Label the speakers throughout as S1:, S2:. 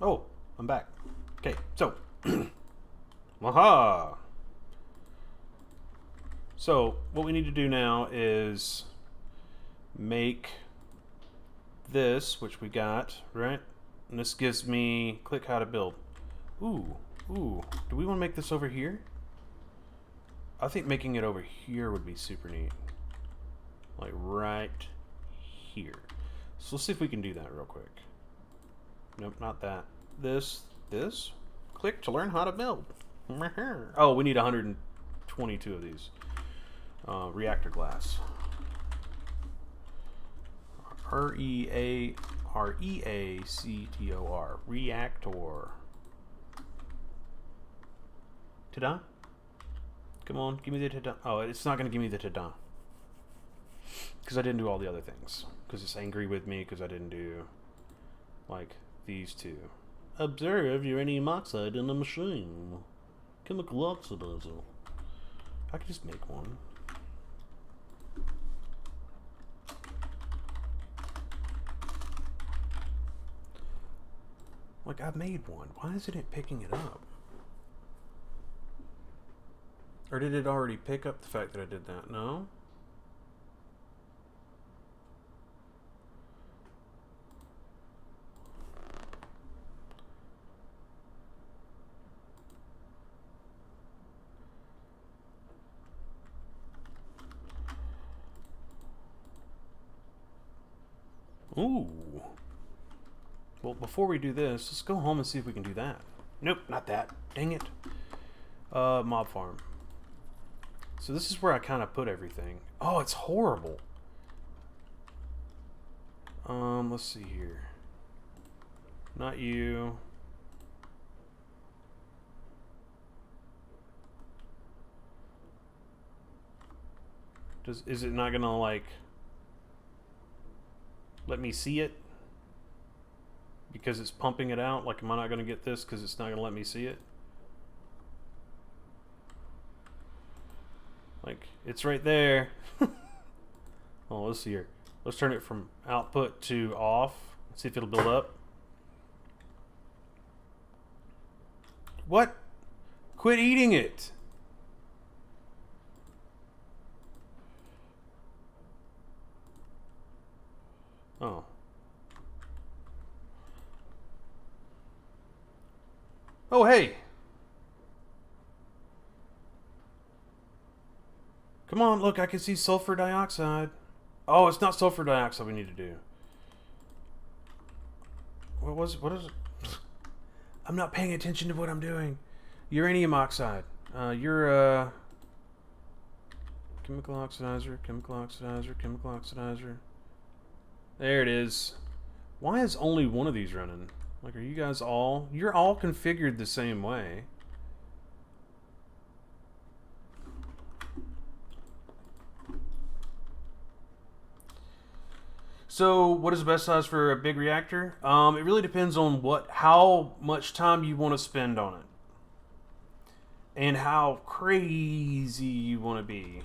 S1: Oh, I'm back. Okay, so. Aha! So, what we need to do now is make this, which we got, right? And this gives me click how to build. Ooh, ooh. Do we want to make this over here? I think making it over here would be super neat. Like right here. So let's see if we can do that real quick. Nope, not that. This. Click to learn how to build. Oh, we need 122 of these. Reactor glass. Reactor. Reactor. Ta-da? Come on, give me the ta-da. Oh, it's not going to give me the ta-da. Because I didn't do all the other things. Because it's angry with me because I didn't do, like, these two. Observe uranium oxide in the machine. Chemical oxidizer. I could just make one. Like, I made one. Why isn't it picking it up? Or did it already pick up the fact that I did that? No? Ooh. Well, before we do this, let's go home and see if we can do that. Nope, not that. Dang it. Mob farm. So this is where I kind of put everything. Oh, it's horrible. Let's see here. Not you. Is it not gonna, like, let me see it? Because it's pumping it out? Like, am I not gonna get this because it's not gonna let me see it? Like, it's right there. Oh, let's see here. Let's turn it from output to off. Let's see if it'll build up. What? Quit eating it. Oh. Oh, hey. Come on, look, I can see sulfur dioxide. Oh, it's not sulfur dioxide we need to do. What is it? I'm not paying attention to what I'm doing. Uranium oxide. You're chemical oxidizer, chemical oxidizer, chemical oxidizer. There it is. Why is only one of these running? Like, are you guys all... You're all configured the same way. So, what is the best size for a big reactor? It really depends on how much time you want to spend on it. And how crazy you want to be.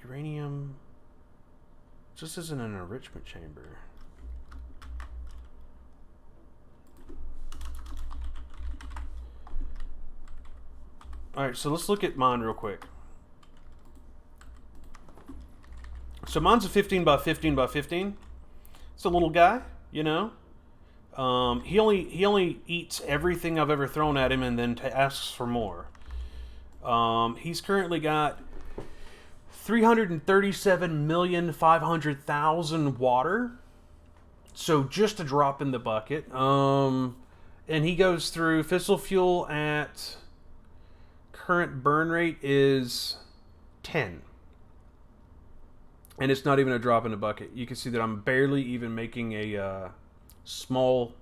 S1: Uranium just isn't an enrichment chamber. Alright, so let's look at mine real quick. So mine's a 15 by 15 by 15. It's a little guy, you know. He only eats everything I've ever thrown at him and then asks for more. He's currently got 337,500,000 water. So just a drop in the bucket. And he goes through fissile fuel at current burn rate is 10. And it's not even a drop in the bucket. You can see that I'm barely even making a small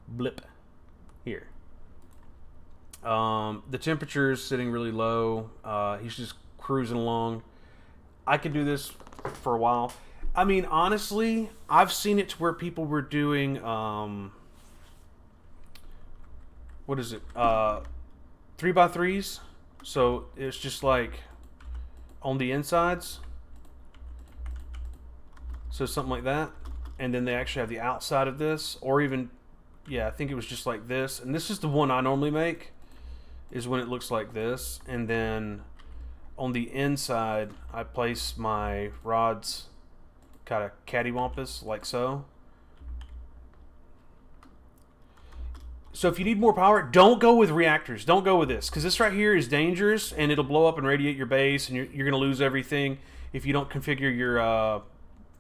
S1: blip here. The temperature is sitting really low. He's just cruising along. I could do this for a while. I mean, honestly, I've seen it to where people were doing, what is it? 3x3s. So it's just like on the insides. So something like that. And then they actually have the outside of this, or even, yeah, I think it was just like this. And this is the one I normally make, is when it looks like this. And then on the inside, I place my rods kind of cattywampus, like so. So if you need more power, don't go with reactors. Don't go with this, because this right here is dangerous, and it'll blow up and radiate your base, and you're going to lose everything if you don't configure your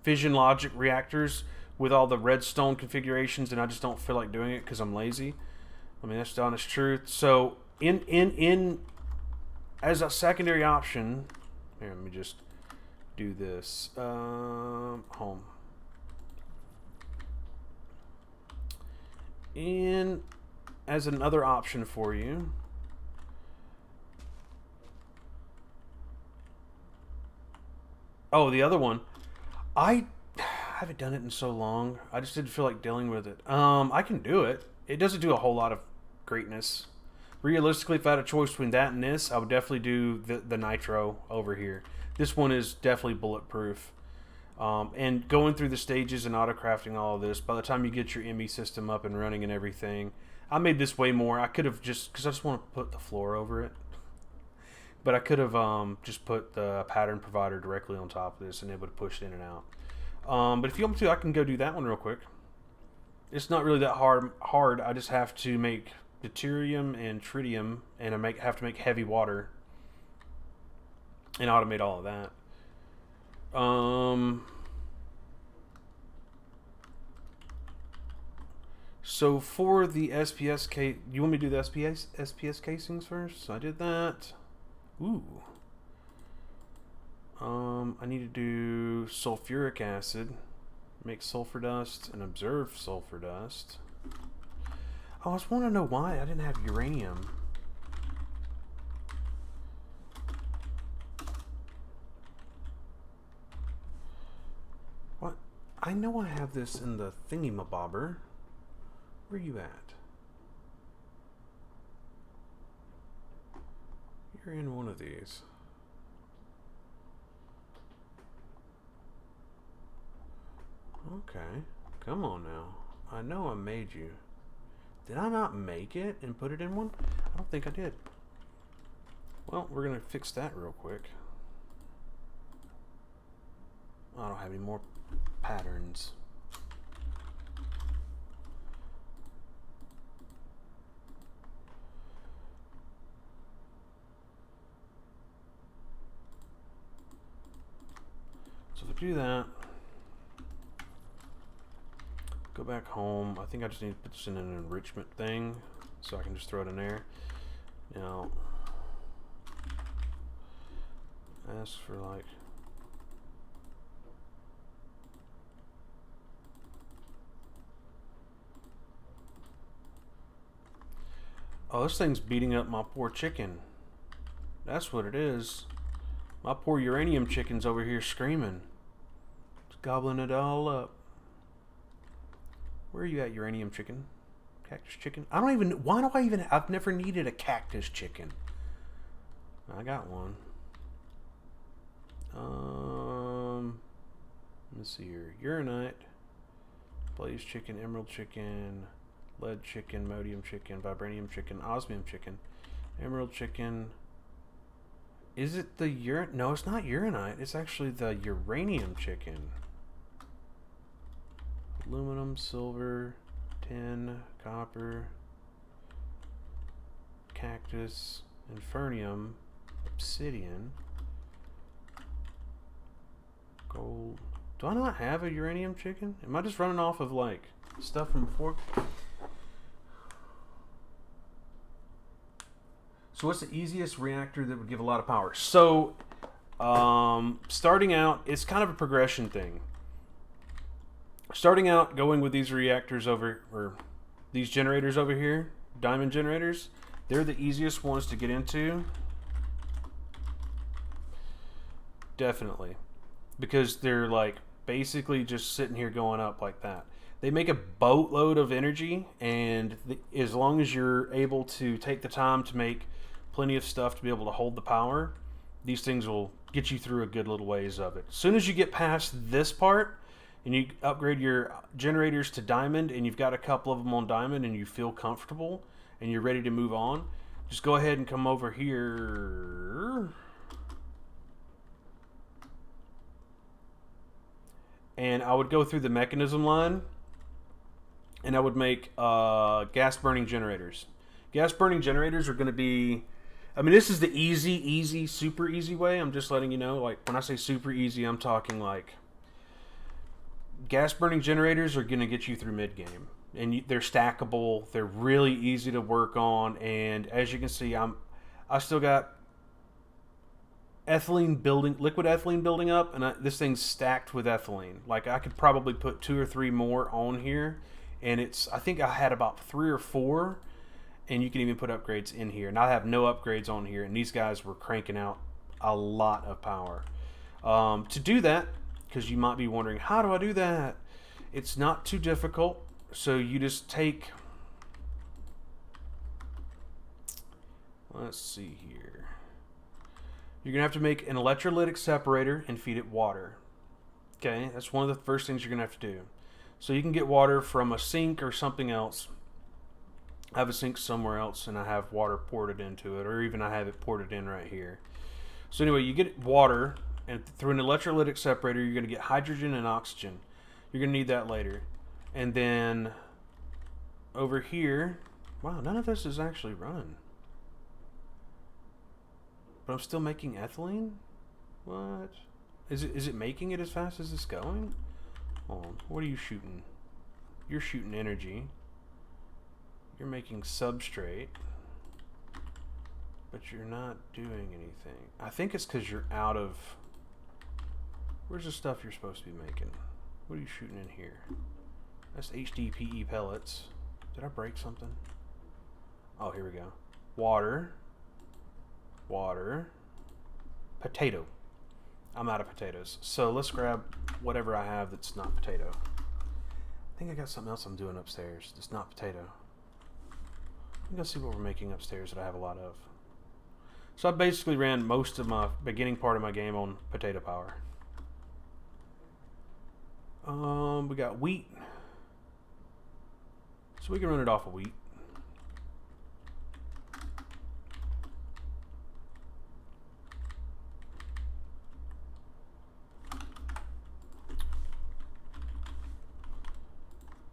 S1: fission logic reactors with all the redstone configurations, and I just don't feel like doing it because I'm lazy. I mean, that's the honest truth. So in as a secondary option, here, let me just do this. Home. And as another option for you, oh, the other one, I haven't done it in so long. I just didn't feel like dealing with it. I can do it. It doesn't do a whole lot of greatness. Realistically, if I had a choice between that and this, I would definitely do the nitro over here. This one is definitely bulletproof. And going through the stages and auto-crafting all of this, by the time you get your ME system up and running and everything, I made this way more. I could have just, because I just want to put the floor over it. But I could have just put the pattern provider directly on top of this and able to push it in and out. But if you want me to, I can go do that one real quick. It's not really that hard. I just have to make deuterium and tritium, and I have to make heavy water and automate all of that. So for the SPS case, you want me to do the SPS casings first? So I did that. Ooh. I need to do sulfuric acid, make sulfur dust, and observe sulfur dust. Oh, I just want to know why I didn't have uranium. What? I know I have this in the thingy-mabobber. Where are you at? You're in one of these. Okay, come on now. I know I made you. Did I not make it and put it in one? I don't think I did. Well, we're gonna fix that real quick. I don't have any more patterns. So if I do that, go back home. I think I just need to put this in an enrichment thing so I can just throw it in there. Now, ask for like, oh, this thing's beating up my poor chicken. That's what it is. My poor uranium chicken's over here screaming. It's gobbling it all up. Where are you at, uranium chicken? Cactus chicken? I don't even, why do I even, I've never needed a cactus chicken. I got one. Let's see here. Uranite, blaze chicken, emerald chicken, lead chicken, modium chicken, vibranium chicken, osmium chicken, emerald chicken. Is it the no, it's not uranite. It's actually the uranium chicken. Aluminum, silver, tin, copper, cactus, infernium, obsidian, gold. Do I not have a uranium chicken? Am I just running off of like stuff from before? So what's the easiest reactor that would give a lot of power? So starting out, it's kind of a progression thing. Starting out, going with these reactors over, or these generators over here, diamond generators, they're the easiest ones to get into. Definitely. Because they're like basically just sitting here going up like that. They make a boatload of energy, and as long as you're able to take the time to make plenty of stuff to be able to hold the power, these things will get you through a good little ways of it. As soon as you get past this part and you upgrade your generators to diamond and you've got a couple of them on diamond and you feel comfortable and you're ready to move on, just go ahead and come over here. And I would go through the mechanism line and I would make gas burning generators. Gas burning generators are going to be, I mean, this is the easy, super easy way. I'm just letting you know, like when I say super easy, I'm talking like gas burning generators are going to get you through mid game. And they're stackable. They're really easy to work on. And as you can see, I still got ethylene building, liquid ethylene building up, and this thing's stacked with ethylene. Like I could probably put 2 or 3 more on here, and I think I had about 3 or 4, and you can even put upgrades in here. And I have no upgrades on here, and these guys were cranking out a lot of power. To do that, because you might be wondering, how do I do that? It's not too difficult. So you just take, let's see here. You're going to have to make an electrolytic separator and feed it water. Okay, that's one of the first things you're going to have to do. So you can get water from a sink or something else. I have a sink somewhere else and I have water ported into it, or even I have it ported in right here. So anyway, you get water, and through an electrolytic separator, you're going to get hydrogen and oxygen. You're going to need that later. And then over here, wow, none of this is actually running. But I'm still making ethylene? What? Is it making it as fast as it's going? Hold on, what are you shooting? You're shooting energy. You're making substrate. But you're not doing anything. I think it's because you're out of... Where's the stuff you're supposed to be making? What are you shooting in here? That's HDPE pellets. Did I break something? Oh, here we go. Water. Water. Potato. I'm out of potatoes. So let's grab whatever I have that's not potato. I think I got something else I'm doing upstairs that's not potato. I'm going to see what we're making upstairs that I have a lot of. So I basically ran most of my beginning part of my game on potato power. We got wheat. So we can run it off of wheat.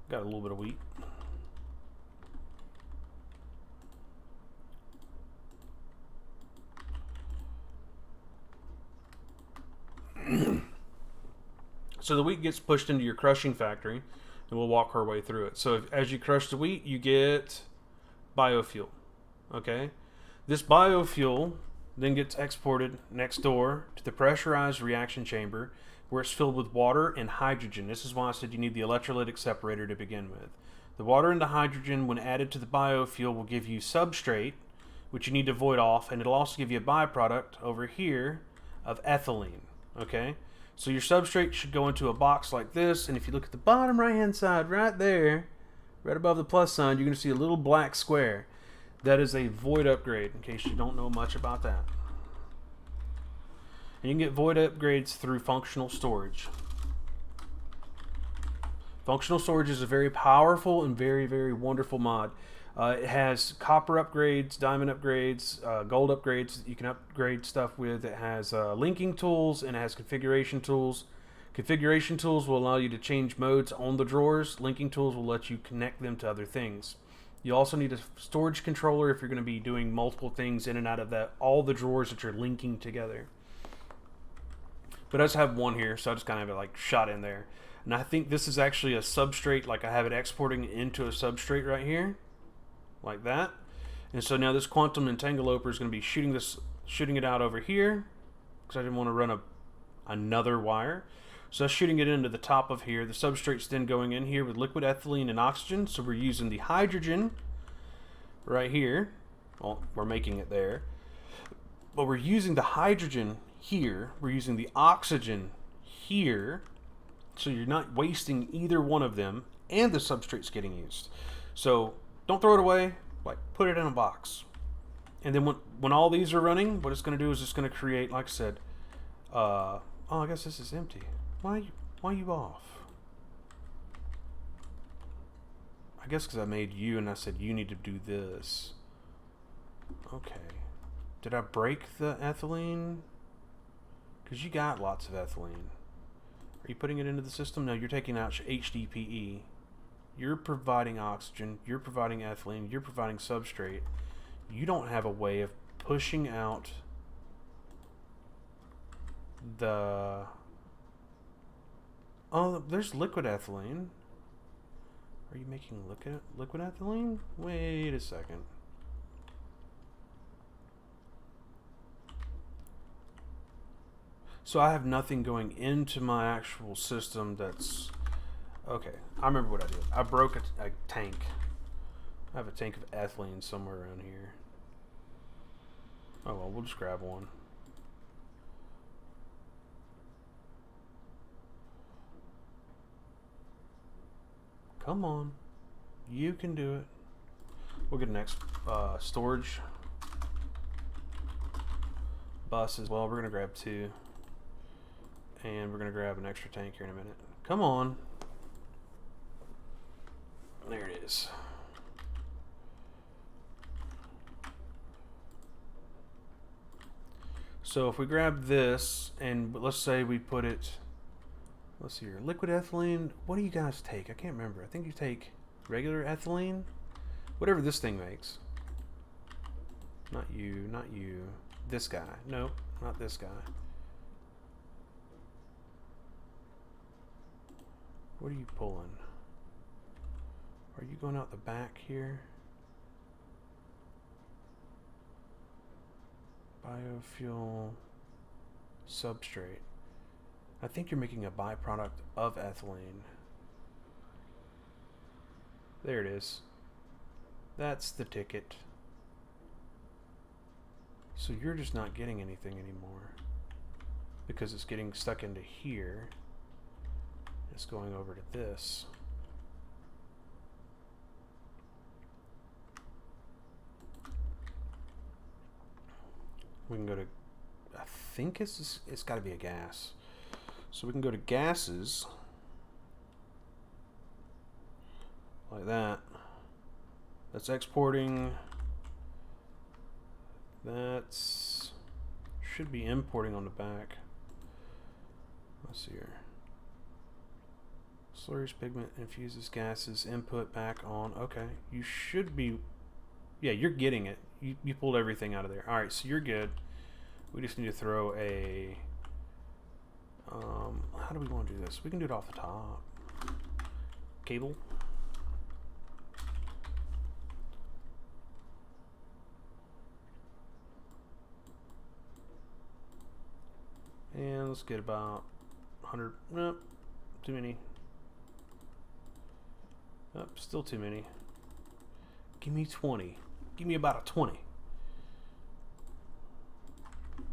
S1: Got a little bit of wheat. So the wheat gets pushed into your crushing factory, and we'll walk our way through it. So as you crush the wheat, you get biofuel. Okay? This biofuel then gets exported next door to the pressurized reaction chamber, where it's filled with water and hydrogen. This is why I said you need the electrolytic separator to begin with. The water and the hydrogen, when added to the biofuel, will give you substrate, which you need to void off, and it'll also give you a byproduct over here of ethylene. Okay? So your substrate should go into a box like this, and if you look at the bottom right hand side right there, right above the plus sign, you're going to see a little black square. That is a void upgrade, in case you don't know much about that. And you can get void upgrades through functional storage. Functional storage is a very powerful and very, very wonderful mod. It has copper upgrades, diamond upgrades, gold upgrades that you can upgrade stuff with. It has linking tools, and it has configuration tools. Configuration tools will allow you to change modes on the drawers. Linking tools will let you connect them to other things. You also need a storage controller if you're going to be doing multiple things in and out of all the drawers that you're linking together. But I just have one here, so I just kind of have it like shot in there. And I think this is actually a substrate, like I have it exporting into a substrate right here. Like that. And so now this quantum entangloper is going to be shooting it out over here, because I didn't want to run another wire. So that's shooting it into the top of here. The substrate's then going in here with liquid ethylene and oxygen. So we're using the hydrogen right here. Well, we're making it there. But we're using the hydrogen here. We're using the oxygen here. So you're not wasting either one of them, and the substrate's getting used. So don't throw it away, like put it in a box. And then when all these are running, what it's going to do is it's going to create, like I said, oh, I guess this is empty. Why are you off? I guess because I made you and I said you need to do this. Okay. Did I break the ethylene? Because you got lots of ethylene. Are you putting it into the system? No, you're taking out HDPE. You're providing oxygen. You're providing ethylene. You're providing substrate. You don't have a way of pushing out the... Oh, there's liquid ethylene. Are you making liquid ethylene? Wait a second. So I have nothing going into my actual system that's... Okay, I remember what I did. I broke a tank. I have a tank of ethylene somewhere around here. Oh well, we'll just grab one. Come on. You can do it. We'll get the next storage bus as well. We're going to grab 2. And we're going to grab an extra tank here in a minute. Come on. There it is. So if we grab this, and let's say we put it... Let's see here. Liquid ethylene. What do you guys take? I can't remember. I think you take regular ethylene. Whatever this thing makes. Not you. Not you. This guy. Nope. Not this guy. What are you pulling? Are you going out the back here? Biofuel substrate. I think you're making a byproduct of ethylene. There it is. That's the ticket. So you're just not getting anything anymore because it's getting stuck into here. It's going over to this. We can go to, I think it's got to be a gas. So we can go to gases, like that. That's exporting. That's should be importing on the back. Let's see here. Slurries, pigment, infuses gases, input back on. Okay, you should be. Yeah, you're getting it. You pulled everything out of there. All right, so you're good. We just need to throw a. How do we want to do this? We can do it off the top. Cable. And let's get about 100. Nope, too many. Nope, still too many. Give me 20. Give me about a 20.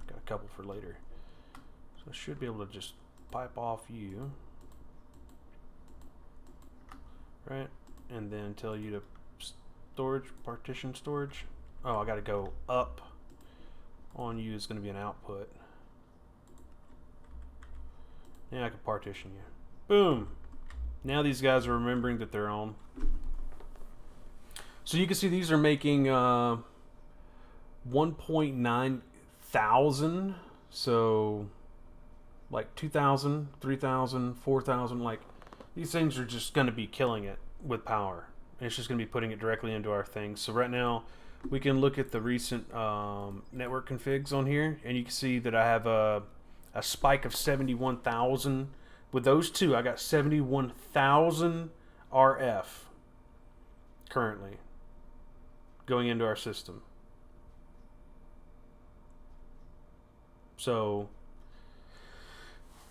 S1: Got a couple for later. So I should be able to just pipe off you. Right? And then tell you to storage, partition storage. Oh, I got to go up on you is going to be an output. Yeah, I can partition you. Boom. Now these guys are remembering that they're on. So you can see these are making 1.9 thousand. So like 2,000, 3,000, 4,000. Like these things are just going to be killing it with power. And it's just going to be putting it directly into our thing. So right now we can look at the recent network configs on here. And you can see that I have a spike of 71,000. With those two, I got 71,000 RF currently going into our system. So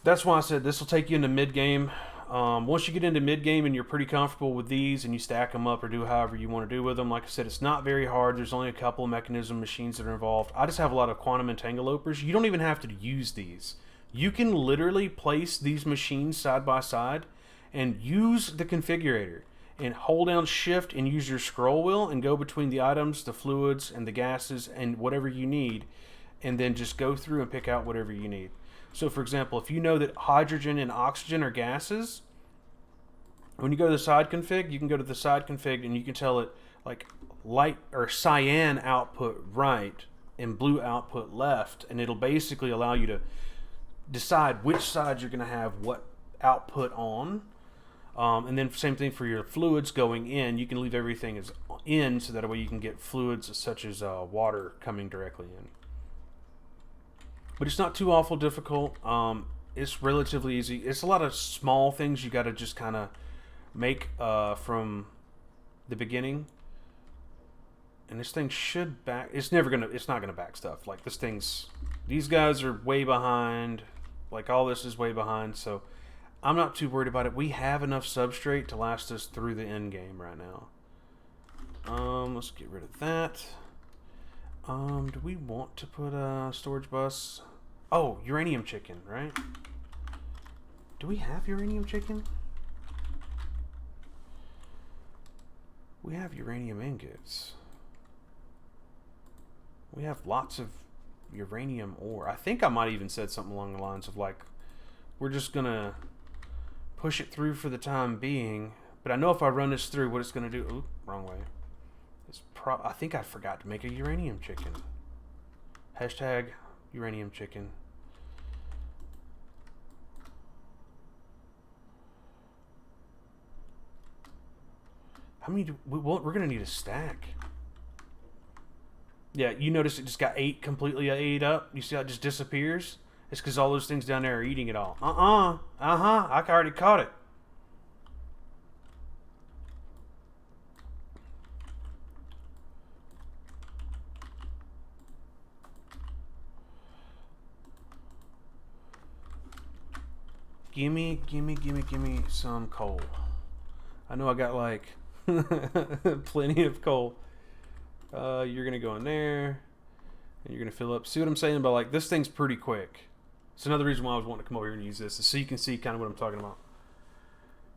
S1: that's why I said this will take you into mid-game. Once you get into mid-game and you're pretty comfortable with these and you stack them up or do however you want to do with them, like I said, it's not very hard. There's only a couple of mechanism machines that are involved. I just have a lot of quantum entanglements. You don't even have to use these. You can literally place these machines side by side and use the configurator. and hold down shift and use your scroll wheel and go between the items, the fluids, and the gases, and whatever you need, and then just go through and pick out whatever you need. So for example, if you know that hydrogen and oxygen are gases, when you go to the side config, you can go to the side config and you can tell it like light or cyan output right and blue output left, and it'll basically allow you to decide which side you're going to have what output on. And then same thing for your fluids going in. You can leave everything as in, so that way you can get fluids such as water coming directly in. But it's not too awful difficult. It's relatively easy. It's a lot of small things you got to just kind of make from the beginning. And this thing should back. It's not gonna back stuff. Like these guys are way behind. Like all this is way behind. So I'm not too worried about it. We have enough substrate to last us through the end game right now. Let's get rid of that. Do we want to put a storage bus? Oh, uranium chicken, right? Do we have uranium chicken? We have uranium ingots. We have lots of uranium ore. I think I might even said something along the lines of like, we're just gonna push it through for the time being. But I know if I run this through, what it's gonna do. Oop, wrong way. I think I forgot to make a uranium chicken. Hashtag uranium chicken. How many we're gonna need a stack. Yeah, you notice it just got completely ate up. You see how it just disappears? It's because all those things down there are eating it all. I already caught it. Gimme some coal. I know I got like plenty of coal. You're gonna go in there and you're gonna fill up. See what I'm saying about like this thing's pretty quick. It's another reason why I was wanting to come over here and use this, is so you can see kind of what I'm talking about.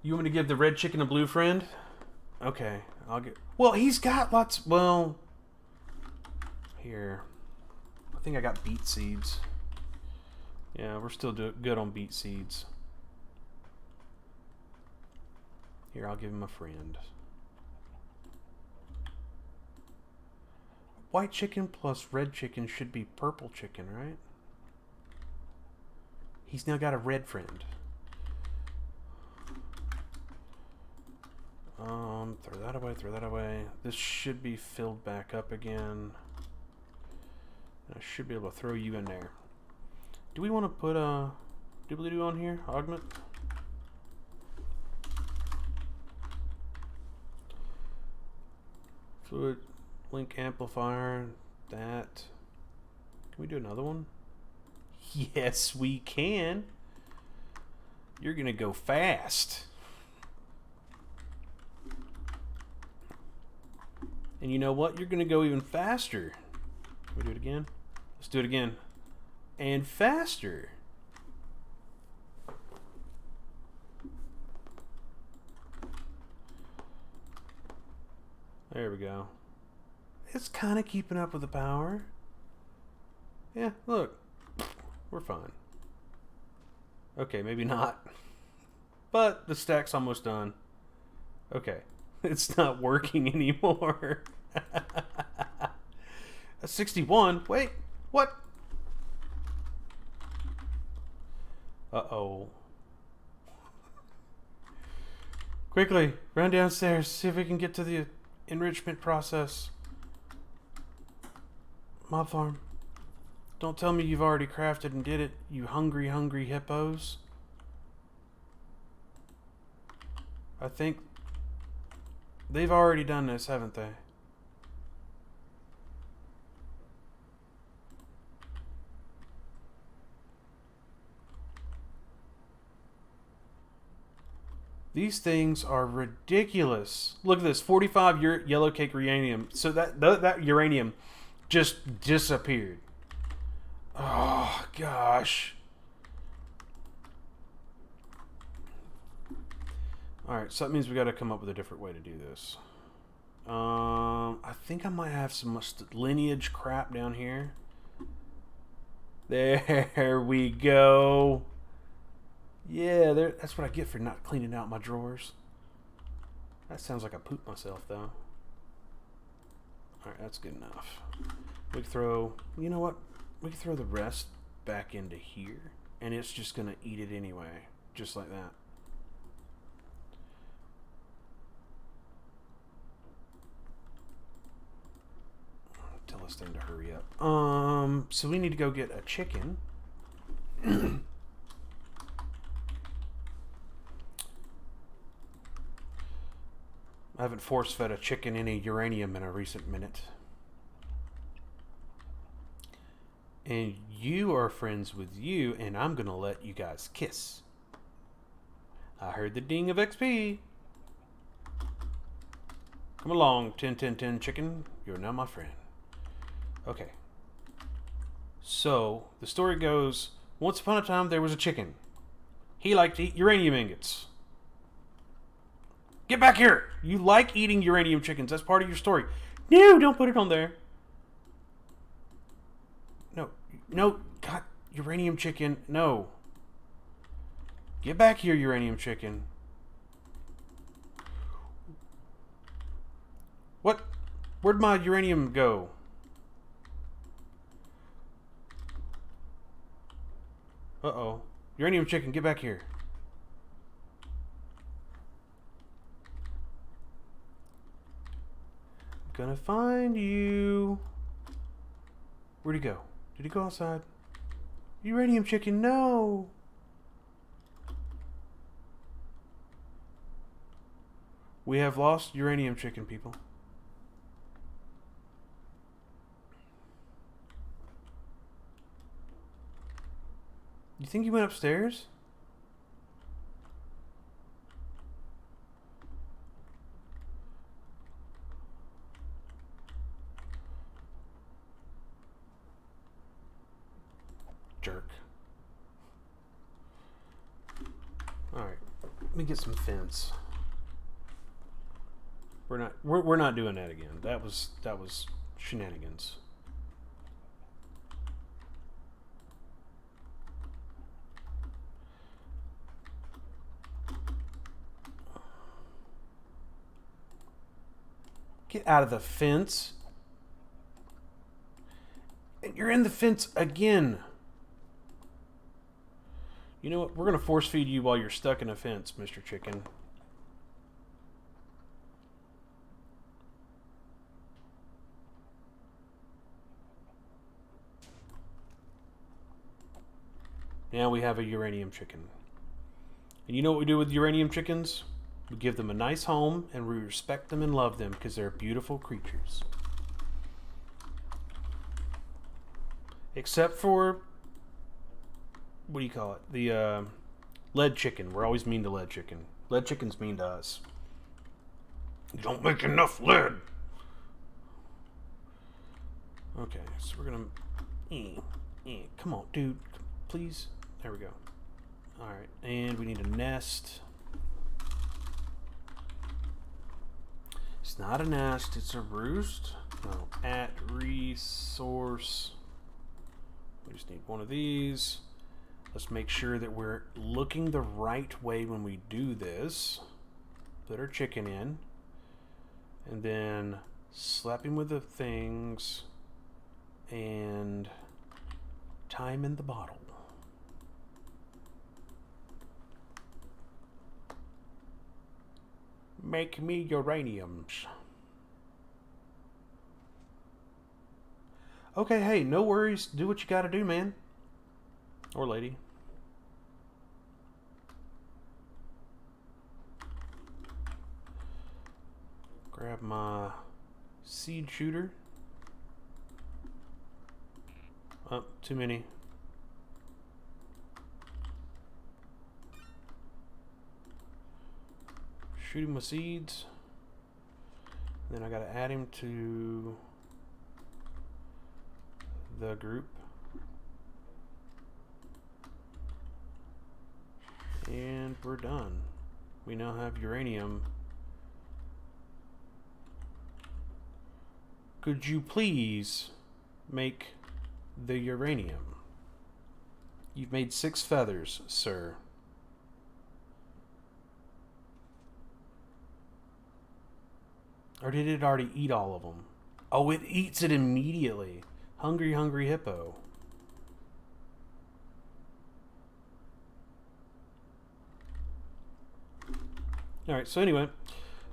S1: You want me to give the red chicken a blue friend? Okay, I'll get. Well, he's got lots. Well, here, I think I got beet seeds. Yeah, we're still good on beet seeds. Here, I'll give him a friend. White chicken plus red chicken should be purple chicken, right? He's now got a red friend. Throw that away, throw that away. This should be filled back up again. I should be able to throw you in there. Do we want to put a doobly-doo on here? Augment? Fluid link amplifier. That. Can we do another one? Yes, we can. You're gonna go fast. And you know what? You're gonna go even faster. Can we do it again? Let's do it again. And faster. There we go. It's kind of keeping up with the power. Yeah, look. We're fine. Okay, maybe not. But the stack's almost done. Okay. It's not working anymore. 61. Wait. What? Uh-oh. Quickly, run downstairs. See if we can get to the enrichment process. Mob farm. Don't tell me you've already crafted and did it, you hungry, hungry hippos. I think they've already done this, haven't they? These things are ridiculous. Look at this, 45 yellow cake uranium. So that uranium just disappeared. Oh, gosh. Alright, so that means we got to come up with a different way to do this. I think I might have some lineage crap down here. There we go. Yeah, that's what I get for not cleaning out my drawers. That sounds like I pooped myself, though. Alright, that's good enough. We can throw... You know what? We can throw the rest back into here. And it's just going to eat it anyway. Just like that. Tell this thing to hurry up. So we need to go get a chicken. I haven't force-fed a chicken any uranium in a recent minute. And you are friends with you, and I'm gonna let you guys kiss. I heard the ding of XP. Come along, 10-10-10 chicken. You're now my friend. Okay. So, the story goes, once upon a time there was a chicken. He liked to eat uranium ingots. Get back here! You like eating uranium chickens. That's part of your story. No, don't put it on there. No, God, uranium chicken, no. Get back here, uranium chicken. What? Where'd my uranium go? Uh-oh. Uranium chicken, get back here. I'm gonna find you. Where'd he go? Did he go outside? Uranium chicken, no! We have lost uranium chicken, people. You think he went upstairs? Jerk. Alright. Let me get some fence. We're not doing that again. That was shenanigans. Get out of the fence. And you're in the fence again. You know what? We're going to force feed you while you're stuck in a fence, Mr. Chicken. Now we have a uranium chicken. And you know what we do with uranium chickens? We give them a nice home and we respect them and love them because they're beautiful creatures. Except for, what do you call it? The lead chicken. We're always mean to lead chicken. Lead chicken's mean to us. You don't make enough lead. Okay, so we're gonna... Come on, dude. Please. There we go. Alright, and we need a nest. It's not a nest, it's a roost. No, at resource. We just need one of these. Let's make sure that we're looking the right way when we do this. Put our chicken in. And then slap him with the things. And tie him in the bottle. Make me uraniums. Okay, hey, no worries. Do what you gotta do, man. Or lady. Grab my seed shooter. Oh, too many. Shoot him with seeds. Then I gotta add him to the group. And we're done. We now have uranium. Could you please make the uranium? You've made 6 feathers, sir. Or did it already eat all of them? Oh, it eats it immediately. Hungry, hungry hippo. Alright, so anyway,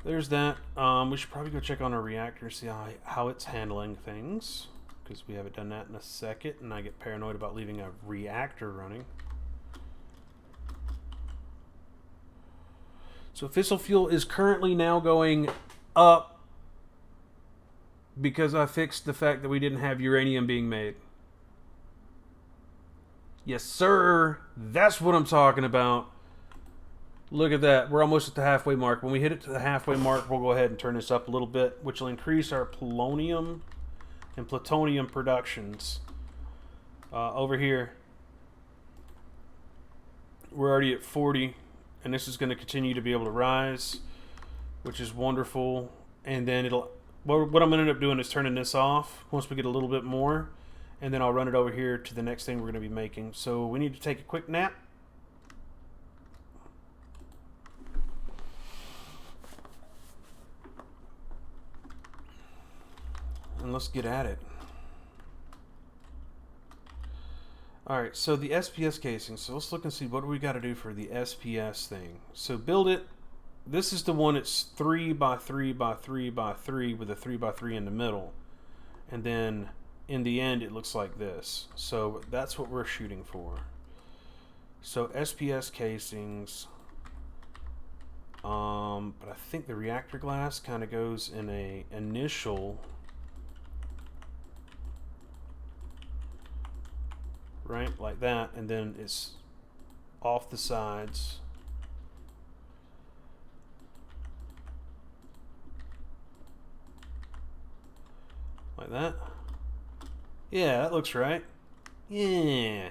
S1: there's that. We should probably go check on our reactor, see how it's handling things. Because we haven't done that in a second, and I get paranoid about leaving a reactor running. So fissile fuel is currently now going up because I fixed the fact that we didn't have uranium being made. Yes, sir. That's what I'm talking about. Look at that. We're almost at the halfway mark. When we hit it to the halfway mark, we'll go ahead and turn this up a little bit, which will increase our polonium and plutonium productions. Over here, we're already at 40, and this is going to continue to be able to rise, which is wonderful. And then it'll... what I'm going to end up doing is turning this off once we get a little bit more, and then I'll run it over here to the next thing we're going to be making. So we need to take a quick nap. And let's get at it. Alright, so the SPS casing. So let's look and see what do we got to do for the SPS thing. So build it. This is the one that's 3 by 3 by 3 by 3 with a 3 by 3 in the middle. And then in the end it looks like this. So that's what we're shooting for. So SPS casings. But I think the reactor glass kind of goes in a initial... right, like that, and then it's off the sides. Like that. Yeah, that looks right. Yeah.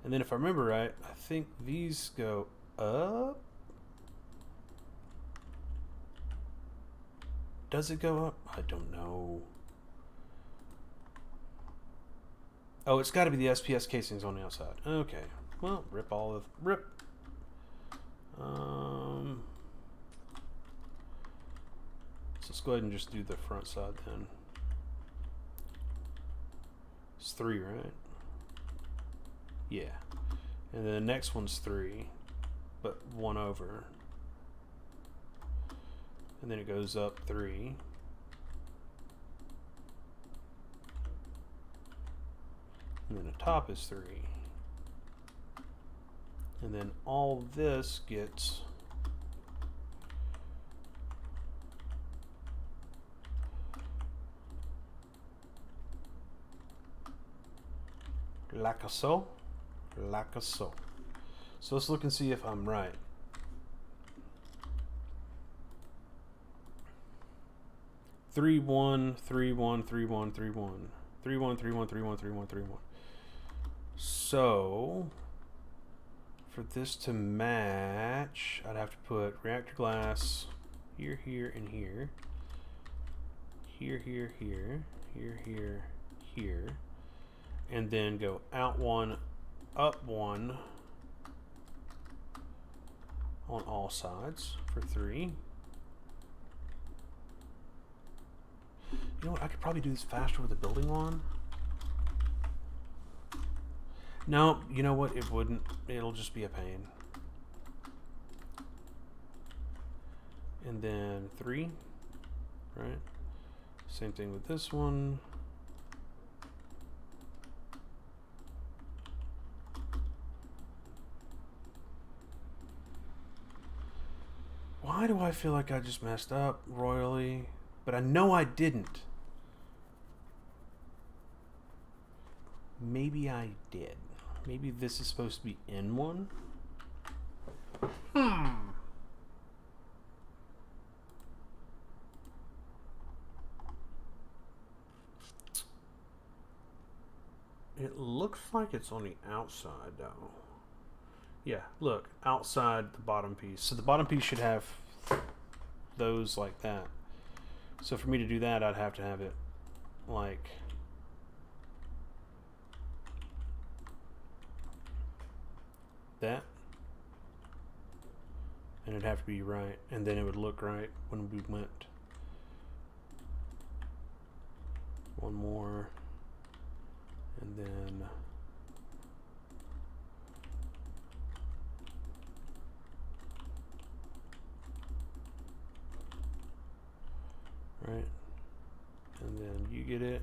S1: And then if I remember right, I think these go up. Does it go up? I don't know. Oh, it's got to be the SPS casings on the outside. Okay. Well, rip all of... rip. So let's go ahead and just do the front side then. It's 3, right? Yeah. And then the next one's 3, but 1 over. And then it goes up 3. And then the top is 3. And then all this gets like so. Like so. So let's look and see if I'm right. Three one 3 1 3 1 3 1 3 1 3 1 3 1 3 1 3 1. So for this to match, I'd have to put reactor glass here, here, and here. Here, here, here, here, here, here. And then go out 1, up 1 on all sides for 3. You know what? I could probably do this faster with the building one. No, you know what? It wouldn't. It'll just be a pain. And then 3, right? Same thing with this one. Why do I feel like I just messed up royally? But I know I didn't. Maybe I did. Maybe this is supposed to be in one. It looks like it's on the outside though. Yeah, look, outside the bottom piece. So the bottom piece should have those like that. So for me to do that, I'd have to have it like that. And it'd have to be right. And then it would look right when we went. One more. And then... right, and then you get it.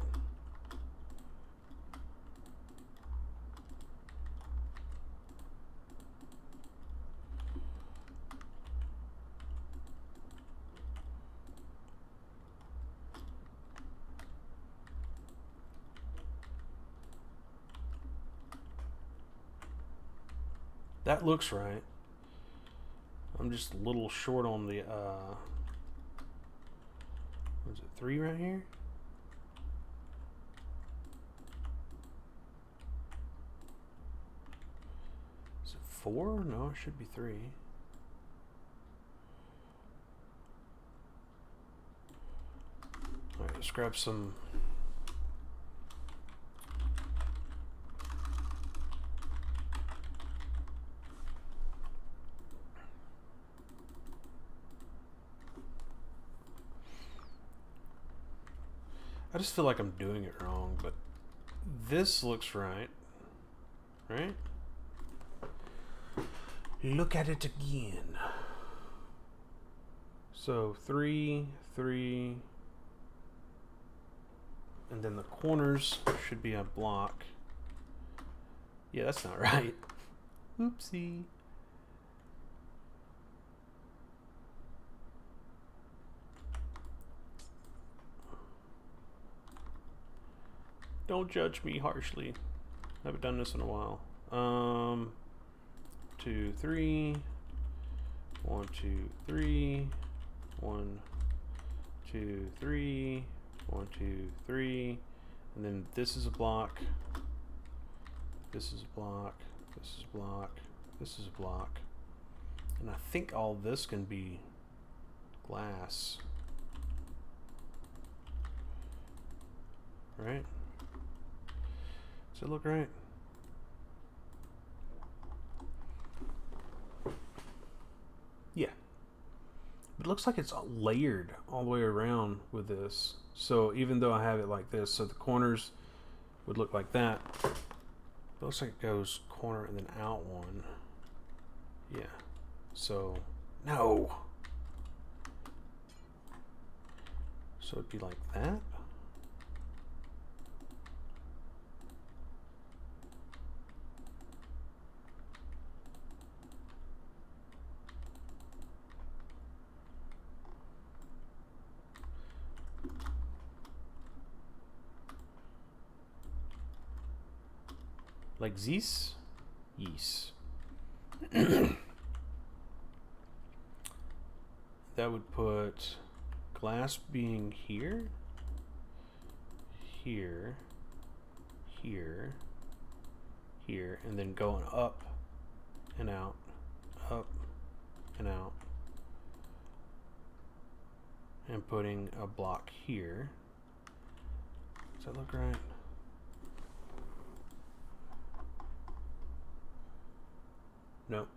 S1: That looks right. I'm just a little short on the what is it, 3 right here? Is it 4? No, it should be 3. Alright, let's grab some. I just feel like I'm doing it wrong, but this looks right. Right? Look at it again. So 3, 3, and then the corners should be a block. Yeah, that's not right. Oopsie. Don't judge me harshly. I haven't done this in a while. 2, 3. 1, 2, 3. 1, 2, 3. 1, 2, 3. And then this is a block. This is a block. This is a block. This is a block. And I think all this can be glass. Right? Does it look right? Yeah. It looks like it's layered all the way around with this. So even though I have it like this, so the corners would look like that. It looks like it goes corner and then out one. Yeah. So, no. So it'd be like that. Like this? Yes. That would put glass being here, here, here, here, and then going up and out, up and out, and putting a block here. Does that look right? Nope.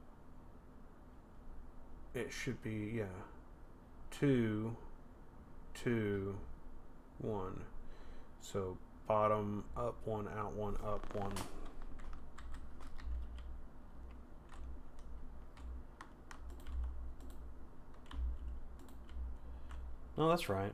S1: It should be, yeah. 2, 2, 1. So bottom, up 1, out 1, up 1. No, that's right.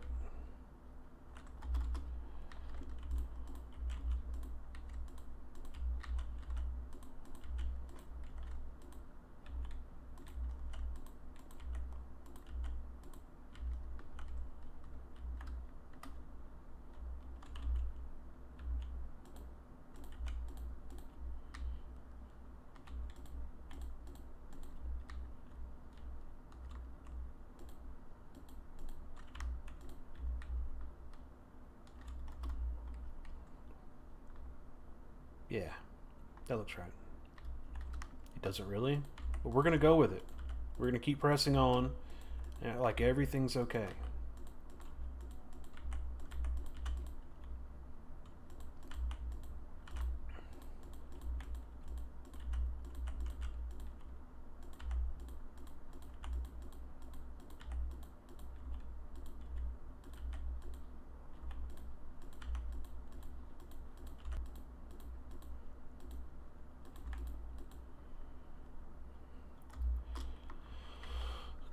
S1: Yeah, that looks right. It does it really? But we're gonna go with it. We're gonna keep pressing on, like everything's okay.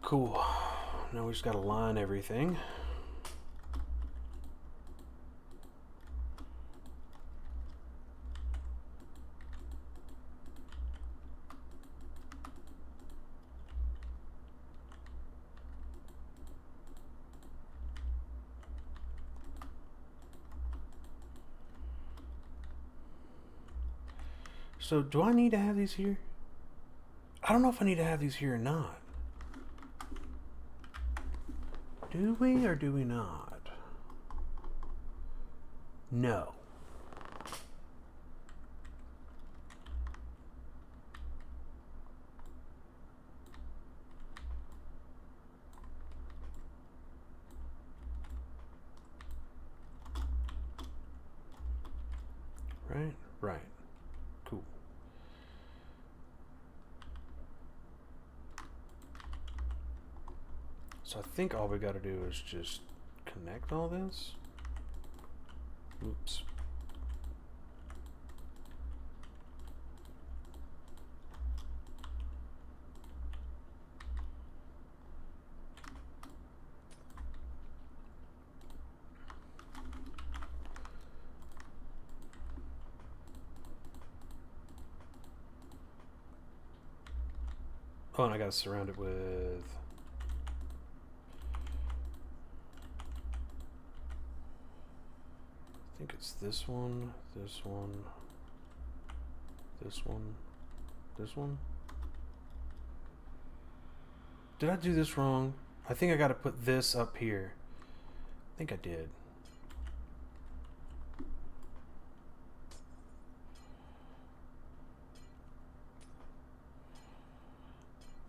S1: Cool. Now we just gotta line everything. So do I need to have these here? I don't know if I need to have these here or not. Do we or do we not? No. Right? Right. Cool. So I think all we got to do is just connect all this. Oops. Oh, and I got to surround it with... I think it's this one, this one, this one, this one. Did I do this wrong? I think I got to put this up here. I think I did.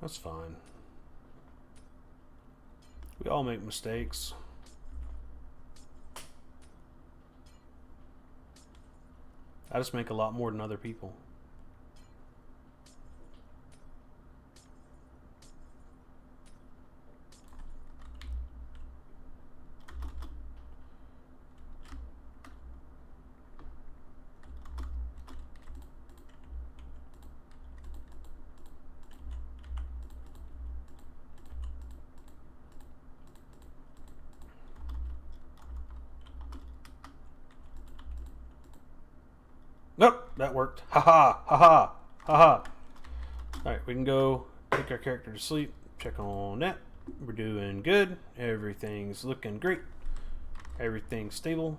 S1: That's fine. We all make mistakes. I just make a lot more than other people. Nope, that worked. Haha, haha, haha. Alright, we can go take our character to sleep. Check on that. We're doing good. Everything's looking great. Everything's stable.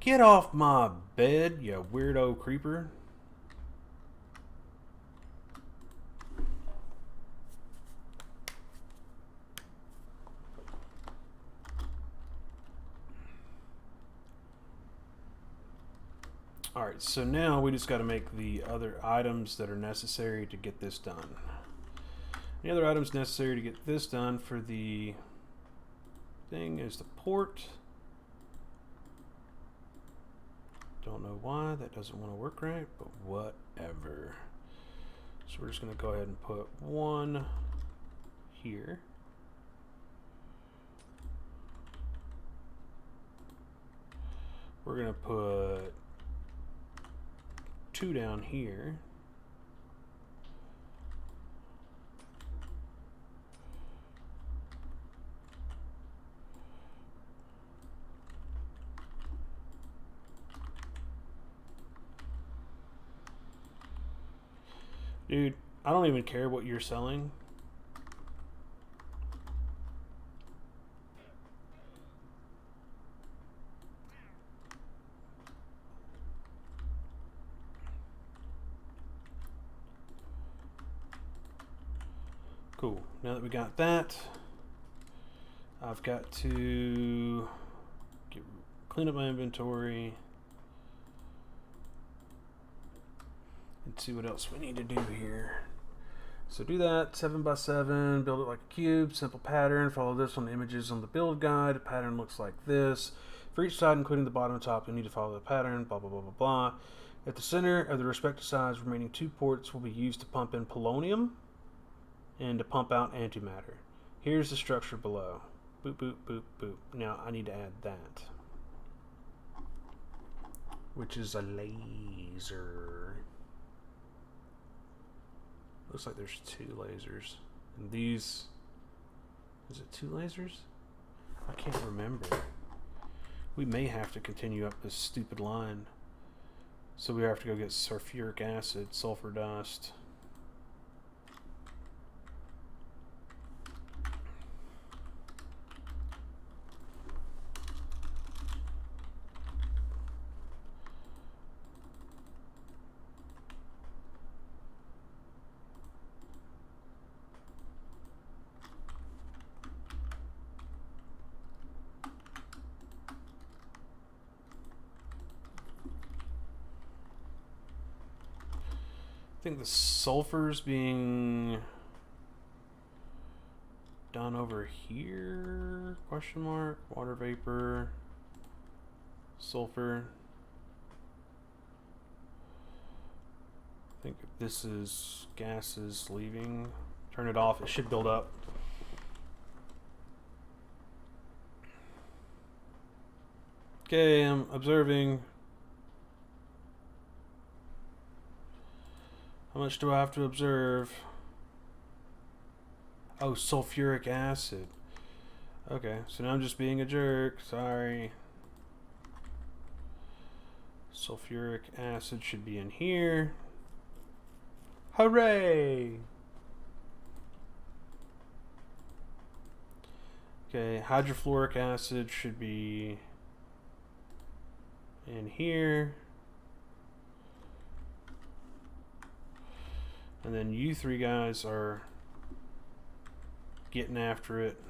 S1: Get off my bed, you weirdo creeper. Alright, so now we just got to make the other items that are necessary to get this done. The other items necessary to get this done for the thing is the port. Don't know why that doesn't want to work right, but whatever. So we're just going to go ahead and put one here. We're going to put two down here. Dude, I don't even care what you're selling. Cool. Now that we got that, I've got to clean up my inventory and Let's see what else we need to do here. So do that, 7x7, build it like a cube, simple pattern, follow this on the images on the build guide. The pattern looks like this. For each side, including the bottom and top, you'll need to follow the pattern, blah, blah, blah, blah, blah. At the center of the respective sides, remaining 2 ports will be used to pump in polonium and to pump out antimatter. Here's the structure below. Boop, boop, boop, boop. Now I need to add that, which is a laser. Looks like there's 2 lasers. And these... Is it 2 lasers? I can't remember. We may have to continue up this stupid line. So we have to go get sulfuric acid, sulfur dust. I think the sulfur's being done over here, question mark, water vapor, sulfur. I think this is gases leaving. Turn it off, it should build up. Okay, I'm observing. How much do I have to observe? Oh, sulfuric acid. Okay, so now I'm just being a jerk. Sorry. Sulfuric acid should be in here. Hooray! Okay, hydrofluoric acid should be in here. And then you 3 guys are getting after it.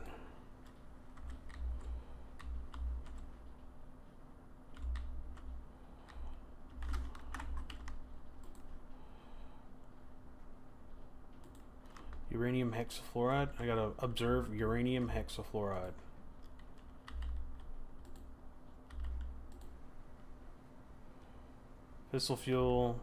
S1: Uranium hexafluoride. I gotta observe uranium hexafluoride. Fissile fuel.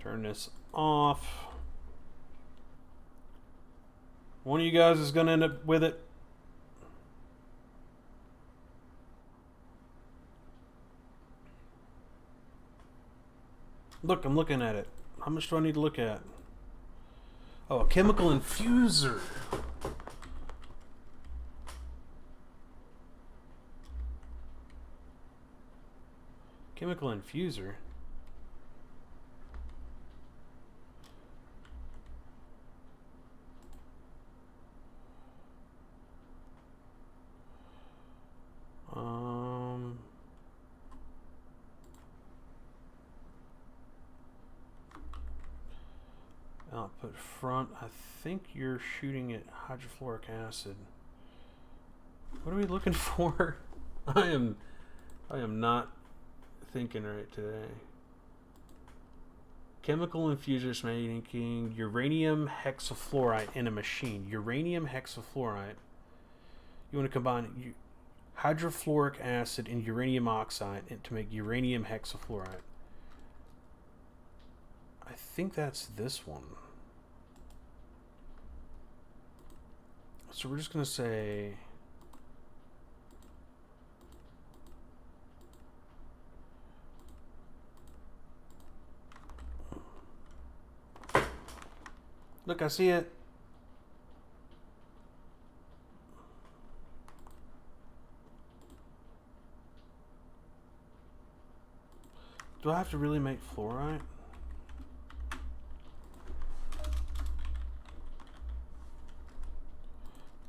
S1: Turn this off. One of you guys is going to end up with it. Look, I'm looking at it. How much do I need to look at? Oh, a chemical infuser. Chemical infuser? Output front. I think you're shooting at hydrofluoric acid. What are we looking for? I am not thinking right today. Chemical infusers making uranium hexafluoride in a machine. Uranium hexafluoride. You want to combine hydrofluoric acid and uranium oxide to make uranium hexafluoride. I think that's this one. So we're just going to say look, I see it. Do I have to really make fluorite?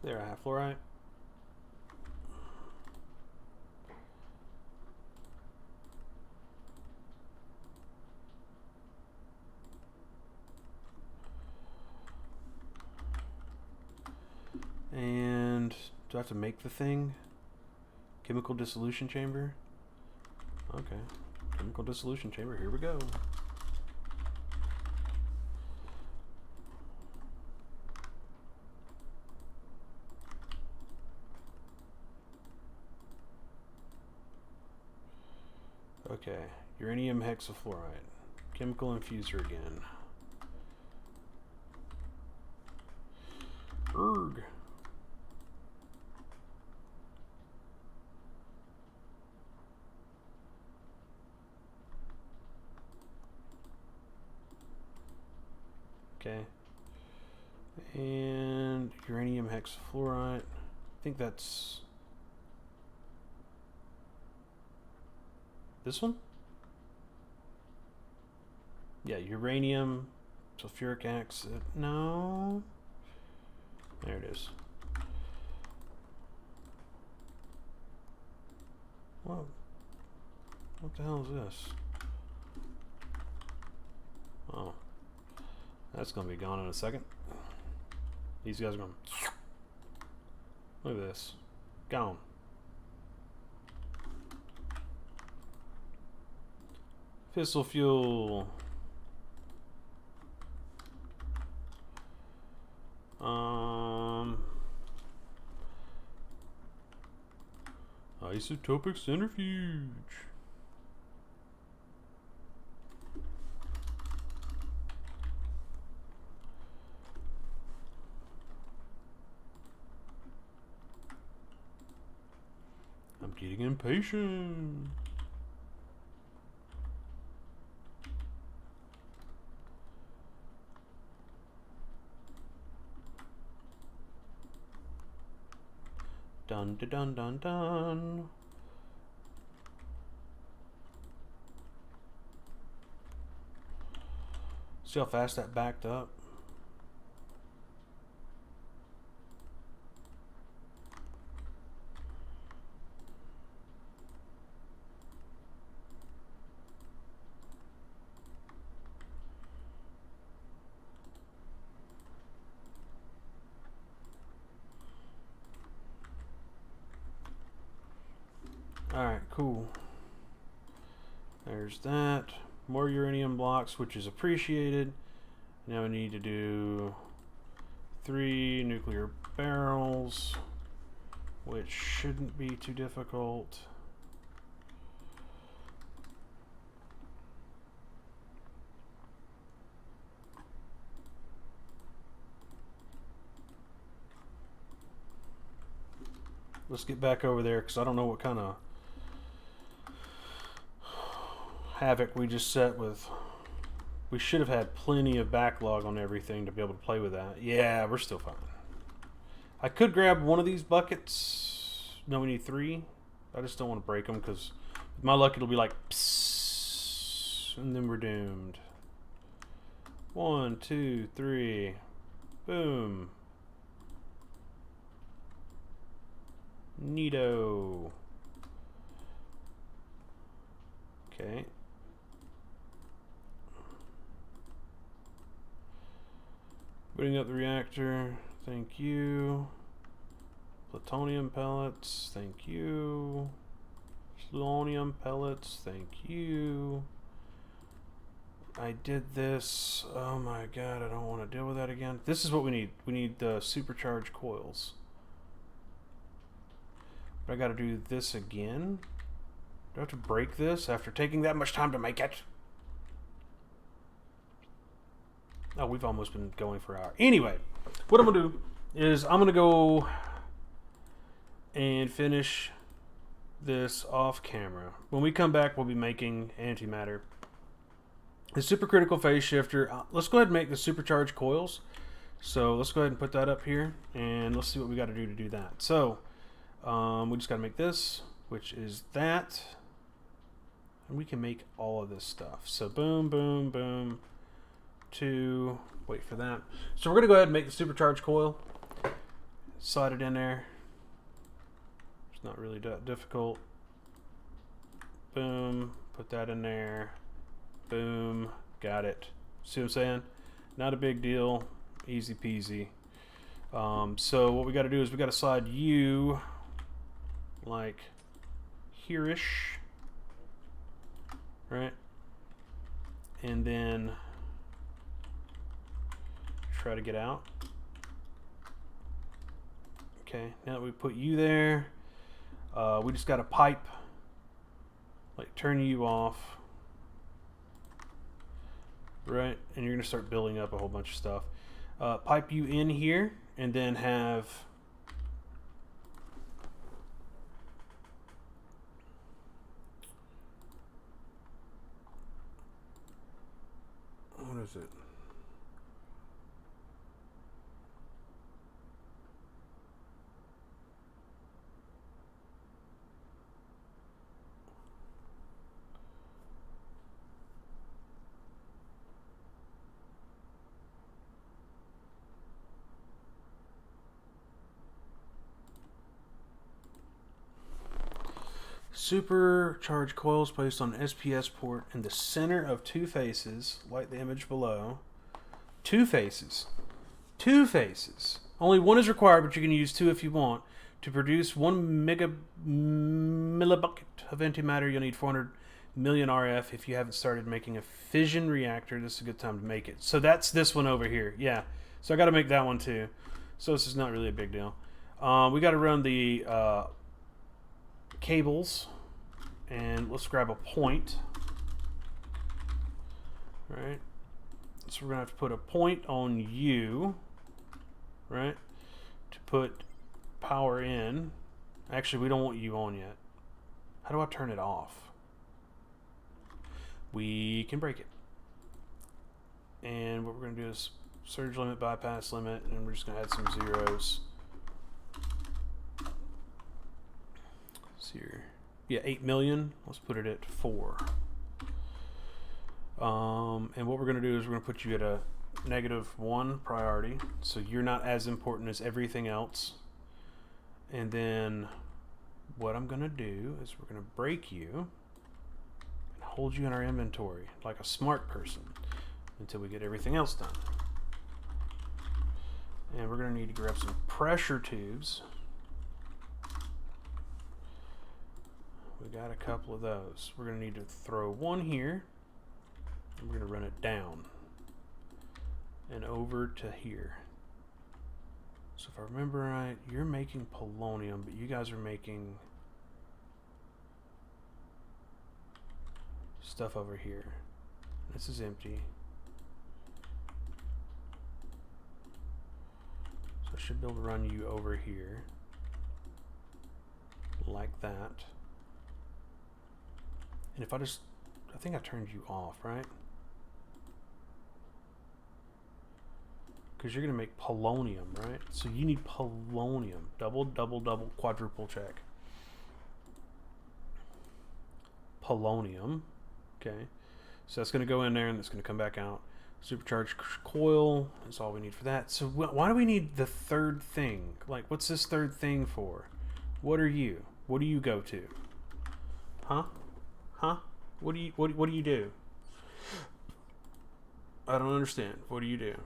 S1: There, I have fluorite. Do I have to make the thing? Chemical dissolution chamber? Okay. Chemical dissolution chamber, here we go. Okay, uranium hexafluoride. Chemical infuser again. Erg. Okay. And uranium hexafluoride. I think that's this one? Yeah, uranium, sulfuric acid. No. There it is. Whoa. What the hell is this? Oh. That's going to be gone in a second. These guys are going. Look at this. Gone. Fissile fuel. Isotopic centrifuge. I'm getting impatient. Dun dun dun dun dun. See how fast that backed up? Alright, cool. There's that. More uranium blocks, which is appreciated. Now we need to do 3 nuclear barrels, which shouldn't be too difficult. Let's get back over there because I don't know what kind of havoc we just set with. We should have had plenty of backlog on everything to be able to play with that. Yeah, we're still fine. I could grab one of these buckets. No, we need 3. I just don't want to break them because with my luck it'll be like psst, and then we're doomed. 1, 2, 3. Boom. Neato. Okay. Booting up the reactor. Thank you. Plutonium pellets. Thank you. Polonium pellets. Thank you. I did this. Oh my god, I don't want to deal with that again. This is what we need. We need the supercharged coils. But I got to do this again. Do I have to break this after taking that much time to make it? Oh, we've almost been going for an hour. Anyway, what I'm going to do is I'm going to go and finish this off camera. When we come back, we'll be making antimatter. The supercritical phase shifter. Let's go ahead and make the supercharged coils. So let's go ahead and put that up here. And let's see what we got to do that. So we just got to make this, which is that. And we can make all of this stuff. So boom, boom, boom. 2. Wait for that. So we're going to go ahead and make the supercharged coil. Slide it in there. It's not really that difficult. Boom. Put that in there. Boom. Got it. See what I'm saying? Not a big deal. Easy peasy. So what we got to do is we got to slide you like here-ish, right? And then try to get out. Okay, now that we put you there, we just got to pipe, like turn you off, right? And you're gonna start building up a whole bunch of stuff. Pipe you in here, and then have what is it? Supercharged coils placed on SPS port in the center of two faces, like the image below. Two faces. Two faces. Only one is required, but you can use two if you want. To produce 1 millibucket of antimatter, you'll need 400 million RF. If you haven't started making a fission reactor, this is a good time to make it. So that's this one over here. Yeah. So I got to make that one too. So this is not really a big deal. We got to run the cables, and let's grab a point. Right. So we're gonna have to put a point on you, right, to put power in. Actually, we don't want you on yet. How do I turn it off? We can break it. And what we're gonna do is surge limit, bypass limit, and we're just gonna add some zeros. Here. Yeah, 8 million. Let's put it at 4. And what we're going to do is we're going to put you at a -1 priority. So you're not as important as everything else. And then what I'm going to do is we're going to break you and hold you in our inventory like a smart person until we get everything else done. And we're going to need to grab some pressure tubes. We got a couple of those. We're going to need to throw one here, and we're going to run it down and over to here. So if I remember right, you're making polonium, but you guys are making stuff over here. This is empty. So I should be able to run you over here like that. And if I think I turned you off, right? Because you're going to make polonium, right? So you need polonium. Double, double, double, quadruple check. Polonium. Okay. So that's going to go in there and it's going to come back out. Supercharged coil is all we need for that. So why do we need the third thing? Like, what's this third thing for? What are you? What do you go to? Huh? Huh? What do you do? I don't understand. What do you do?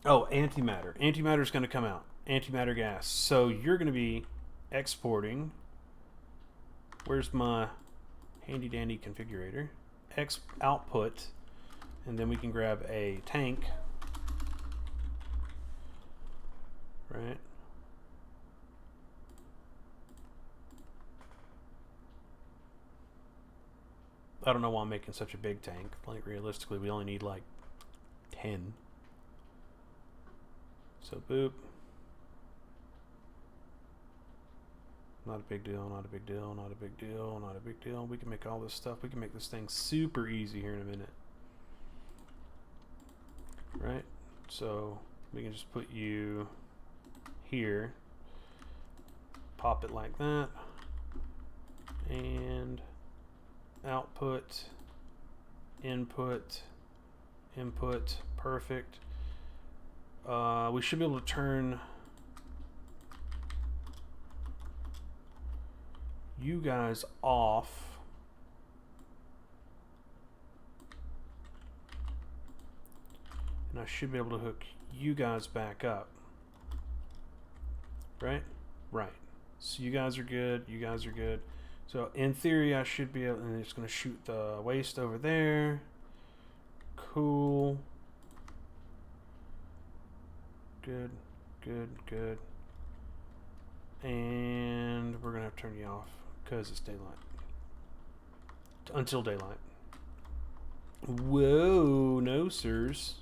S1: Oh, antimatter. Antimatter is going to come out. Antimatter gas. So you're going to be exporting. Where's my handy dandy configurator? X output, and then we can grab a tank. Right. I don't know why I'm making such a big tank. Like, realistically, we only need like 10. So, boop. Not a big deal, not a big deal, not a big deal, not a big deal. We can make all this stuff. We can make this thing super easy here in a minute. Right? So, we can just put you here. Pop it like that. And output, input, input, perfect. We should be able to turn you guys off. And I should be able to hook you guys back up. Right? Right. So you guys are good. You guys are good. So in theory, I should be able... And it's going to shoot the waste over there. Cool. Good. Good. Good. And we're going to have to turn you off because it's daylight. Until daylight. Whoa, no sirs.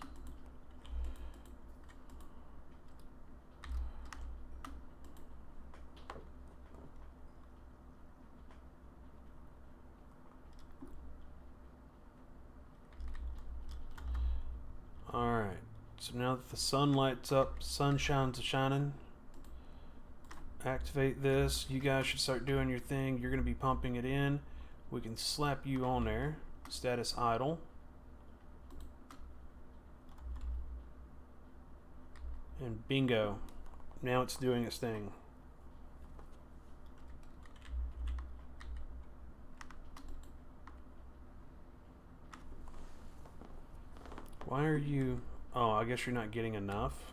S1: Alright, so now that the sun lights up, sun shines a shining. Activate this. You guys should start doing your thing. You're going to be pumping it in. We can slap you on there. Status idle. And bingo. Now it's doing its thing. Why are you... Oh, I guess you're not getting enough.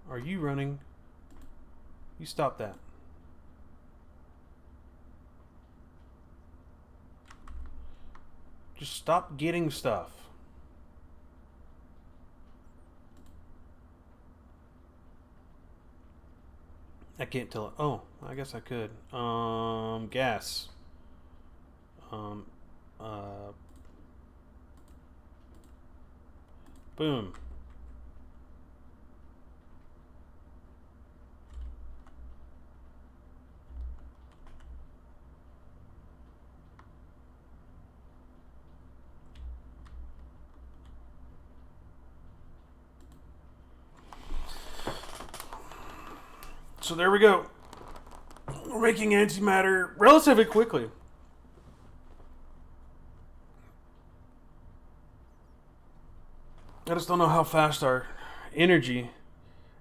S1: Are you running? You stop that. Just stop getting stuff. I can't tell it. Oh, I guess I could. Gas. Boom. So there we go. We're making antimatter relatively quickly. I just don't know how fast our energy...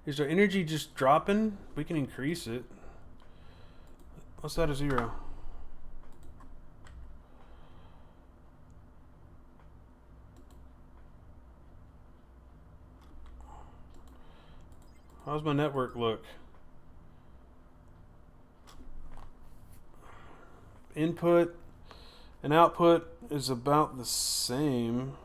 S1: Is our energy just dropping? We can increase it. What's that, a 0? How's my network look? Input and output is about the same.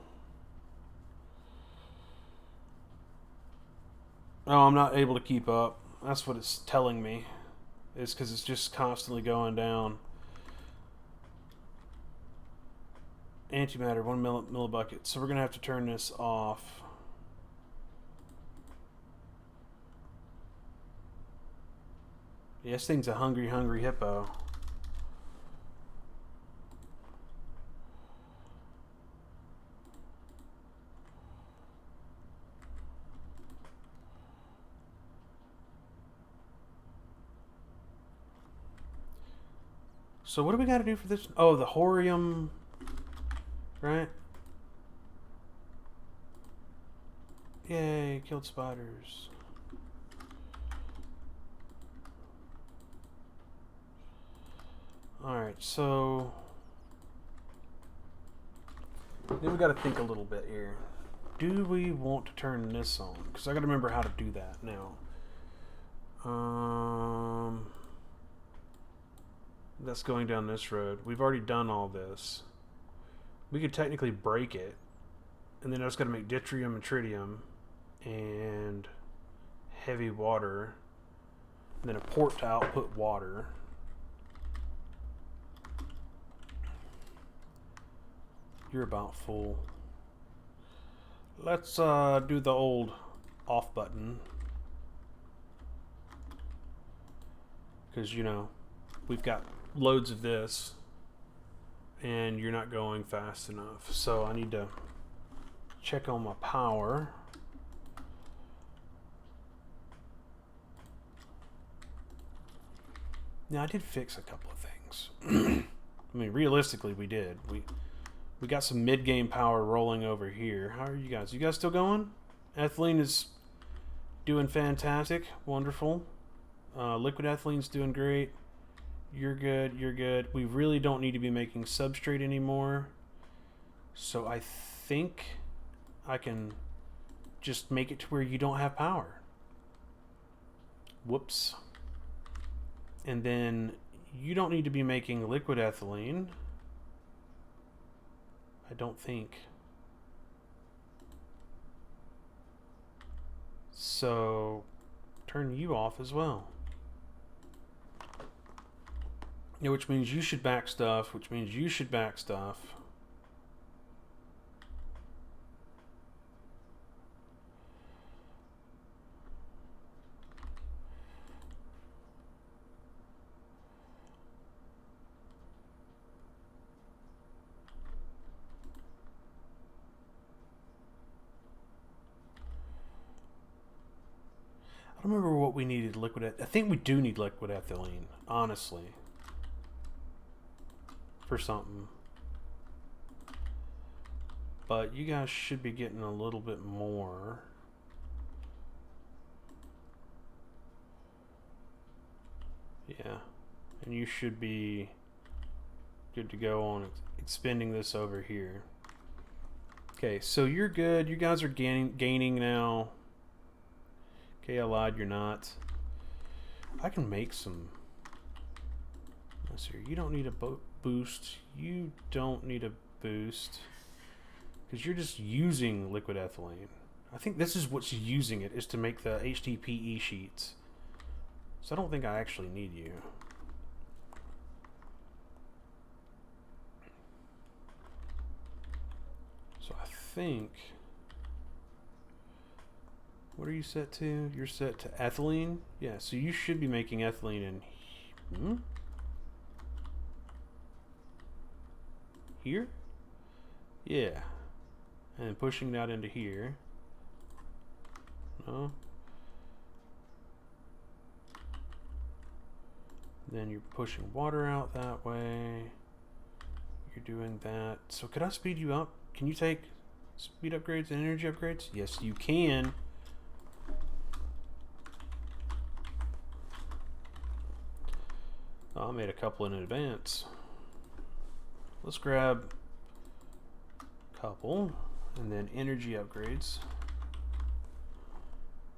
S1: Oh, I'm not able to keep up. That's what it's telling me. It's because it's just constantly going down. Antimatter, 1 millibucket. So we're going to have to turn this off. Yeah, this thing's a hungry, hungry hippo. So what do we got to do for this? Oh, the horium, right? Yay, killed spiders. Alright, so... Then we got to think a little bit here. Do we want to turn this on? Because I got to remember how to do that now. That's going down this road. We've already done all this. We could technically break it. And then I just got to make deuterium and tritium. And heavy water. And then a port to output water. You're about full. Let's do the old off button. Because, you know, we've got loads of this. And you're not going fast enough. So I need to check on my power. Now, I did fix a couple of things. I mean, realistically, we did. We got some mid-game power rolling over here. How are you guys? You guys still going? Ethylene is doing fantastic. Wonderful. Liquid ethylene's doing great. You're good. You're good. We really don't need to be making substrate anymore. So I think I can just make it to where you don't have power. Whoops. And then you don't need to be making liquid ethylene. I don't think. So turn you off as well. Yeah, which means you should back stuff, which means you should back stuff. I don't remember what we needed liquid. I think we do need liquid ethylene, honestly, for something. But you guys should be getting a little bit more. Yeah, and you should be good to go on expending this over here. Okay, so you're good. You guys are gaining now. Okay, I lied, you're not. I can make some. Let's see, you don't need a boost. You don't need a boost. Because you're just using liquid ethylene. I think this is what's using it, is to make the HDPE sheets. So I don't think I actually need you. So I think... What are you set to? You're set to ethylene? Yeah, so you should be making ethylene in... Here? Yeah. And pushing that into here. No. Then you're pushing water out that way. You're doing that. So could I speed you up? Can you take speed upgrades and energy upgrades? Yes, you can. Oh, I made a couple in advance. Let's grab a couple and then energy upgrades.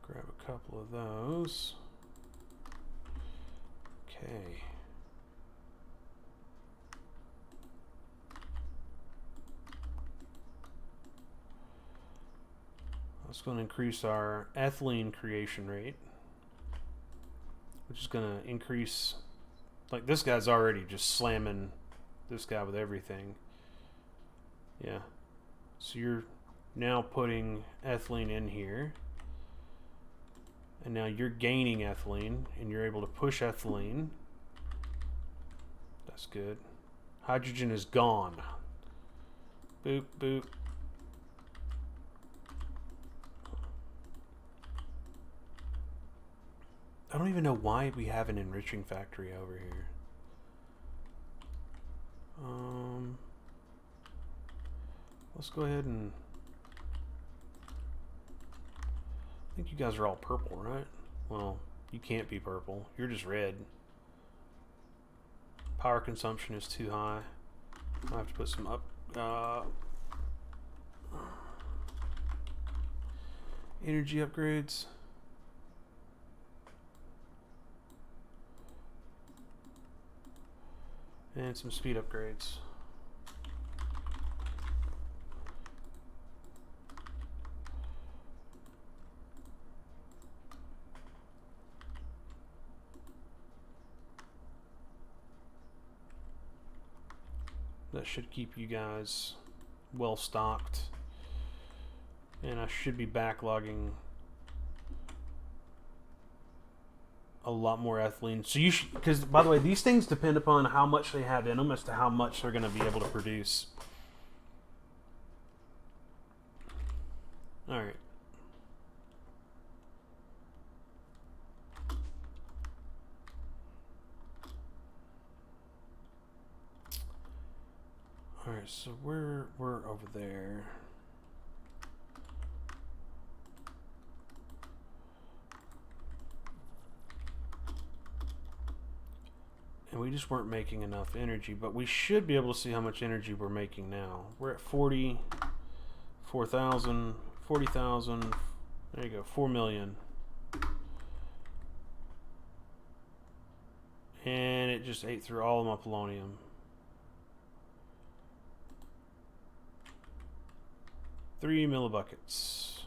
S1: Grab a couple of those. Okay. That's going to increase our ethylene creation rate, which is going to increase. Like, this guy's already just slamming this guy with everything. Yeah. So you're now putting ethylene in here. And now you're gaining ethylene, and you're able to push ethylene. That's good. Hydrogen is gone. Boop, boop. I don't even know why we have an enriching factory over here. Let's go ahead and... I think you guys are all purple, right? Well, you can't be purple. You're just red. Power consumption is too high. I have to put some up. Energy upgrades. And some speed upgrades. That should keep you guys well stocked. And I should be backlogging a lot more ethylene. So you should, because by the way, these things depend upon how much they have in them as to how much they're going to be able to produce. All right. All right, so we're over there. And we just weren't making enough energy, but we should be able to see how much energy we're making now. We're at 44,000. 40,000. There you go, 4 million. And it just ate through all of my polonium. Three millibuckets.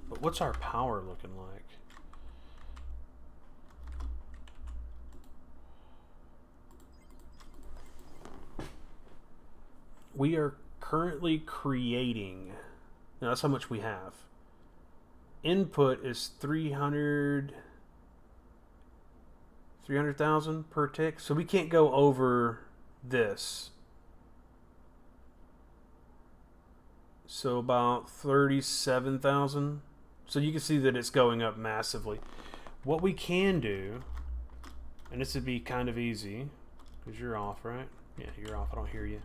S1: But what's our power looking like? We are currently creating. Now that's how much we have. Input is 300,000 per tick. So we can't go over this. So about 37,000. So you can see that it's going up massively. What we can do, and this would be kind of easy, because you're off, right? Yeah, you're off. I don't hear you.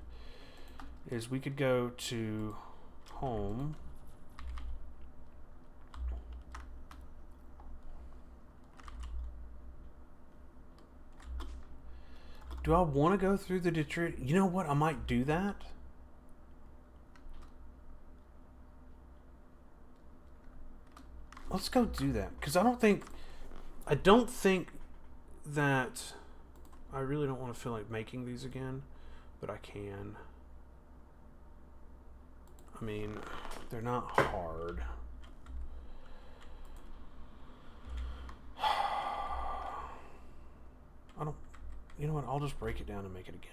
S1: Is we could go to home. Do I want to go through the Detroit? You know what? I might do that. Let's go do that, because I don't think that I really don't want to feel like making these again, but I can. I mean, they're not hard. I don't, you know what, I'll just break it down and make it again.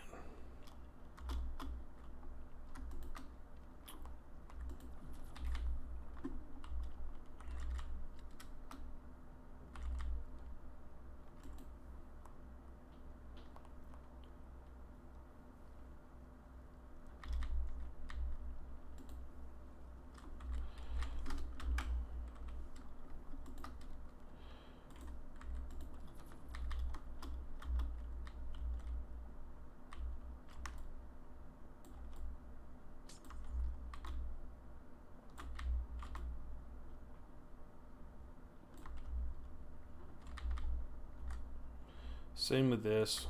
S1: Same with this.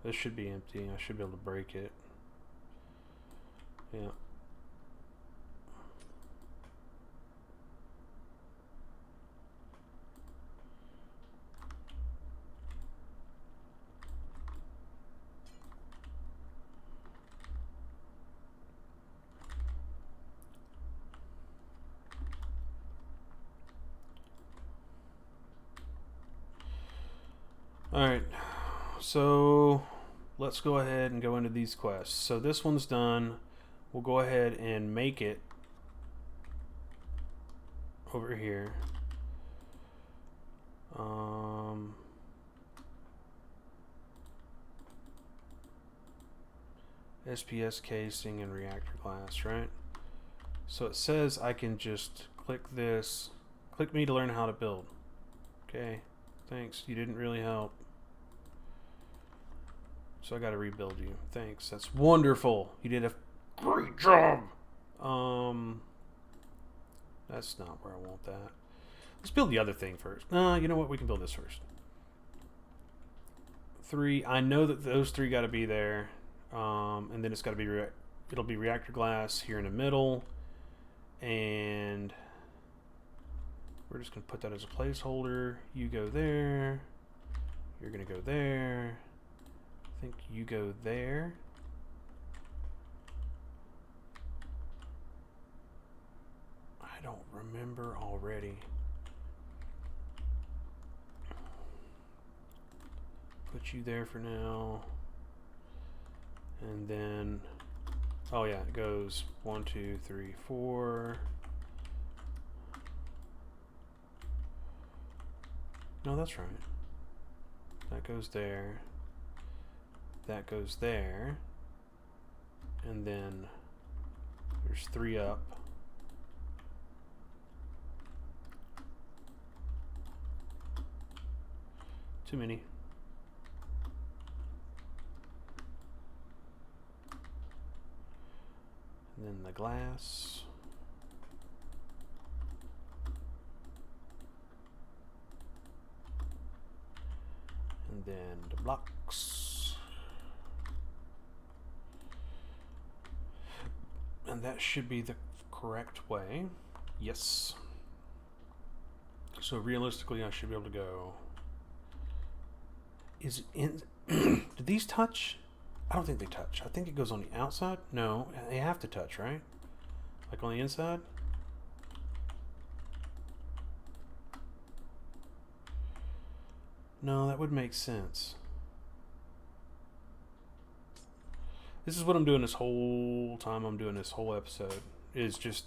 S1: This should be empty. I should be able to break it. Yeah. Alright, so let's go ahead and go into these quests. So this one's done. We'll go ahead and make it over here. SPS casing and reactor glass, right? So it says I can just click this. Click me to learn how to build. Okay, thanks. You didn't really help. So I got to rebuild you. Thanks. That's wonderful. You did a great job. That's not where I want that. Let's build the other thing first. You know what? We can build this first. 3. I know that those 3 got to be there. And then it's got to be it'll be reactor glass here in the middle, and we're just gonna put that as a placeholder. You go there. You're gonna go there. I think you go there. I don't remember already. Put you there for now. And then, oh yeah, it goes 1, 2, 3, 4. No, that's right. That goes there. That goes there. And then there's 3 up. Too many. And then the glass. And then the blocks. And that should be the correct way. Yes. So realistically, I should be able to go. Is in? Do these touch? I don't think they touch. I think it goes on the outside. No, they have to touch, right? Like on the inside. No, that would make sense. This is what I'm doing this whole time. I'm doing this whole episode is just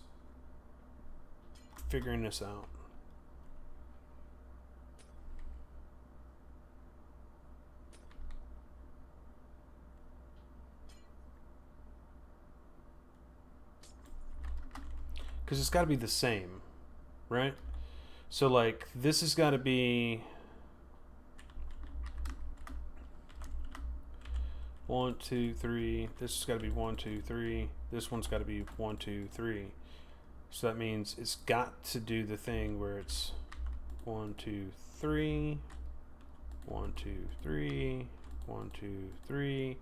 S1: figuring this out. Because it's got to be the same, right? So like this has got to be 1, 2, 3. This has got to be 1, 2, 3. This one's got to be 1, 2, 3. So that means it's got to do the thing where it's 1, 2, 3, 1, 2, 3, 1, 2, 3,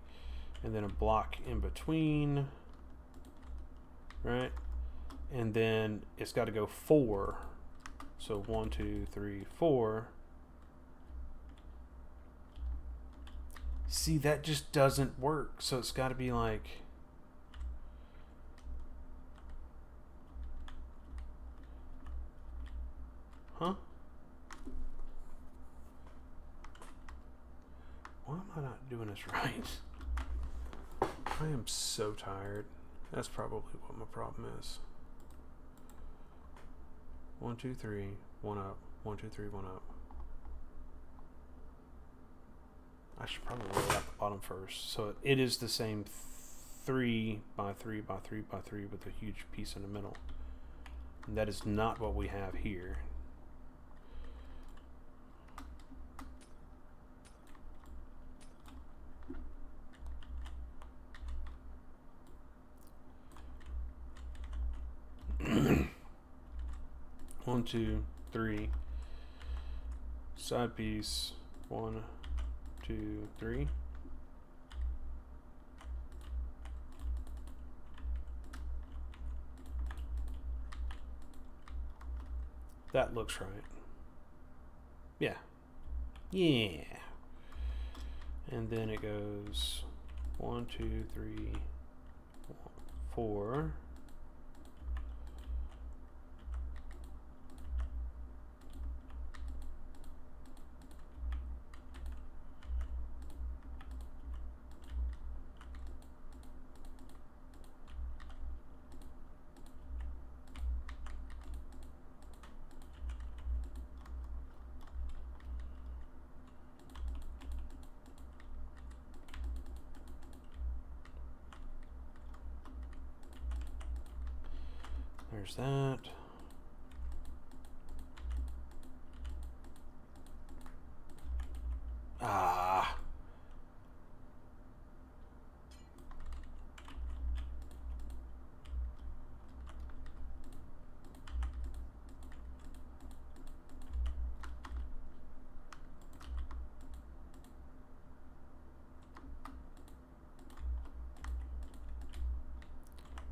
S1: and then a block in between, right? And then it's got to go 4. So 1, 2, 3, 4. See, that just doesn't work. So it's got to be like, huh? Why am I not doing this right? I am so tired. That's probably what my problem is. 1, 2, 3, 1 up. 1, 2, 3, 1 up. I should probably roll out the bottom first. So it is the same 3 by 3 by 3 by 3 with a huge piece in the middle. And that is not what we have here. One, 2, 3. Side piece. 1, 2, 3. That looks right. Yeah. Yeah. And then it goes 1, 2, 3, 4. There's that. Ah.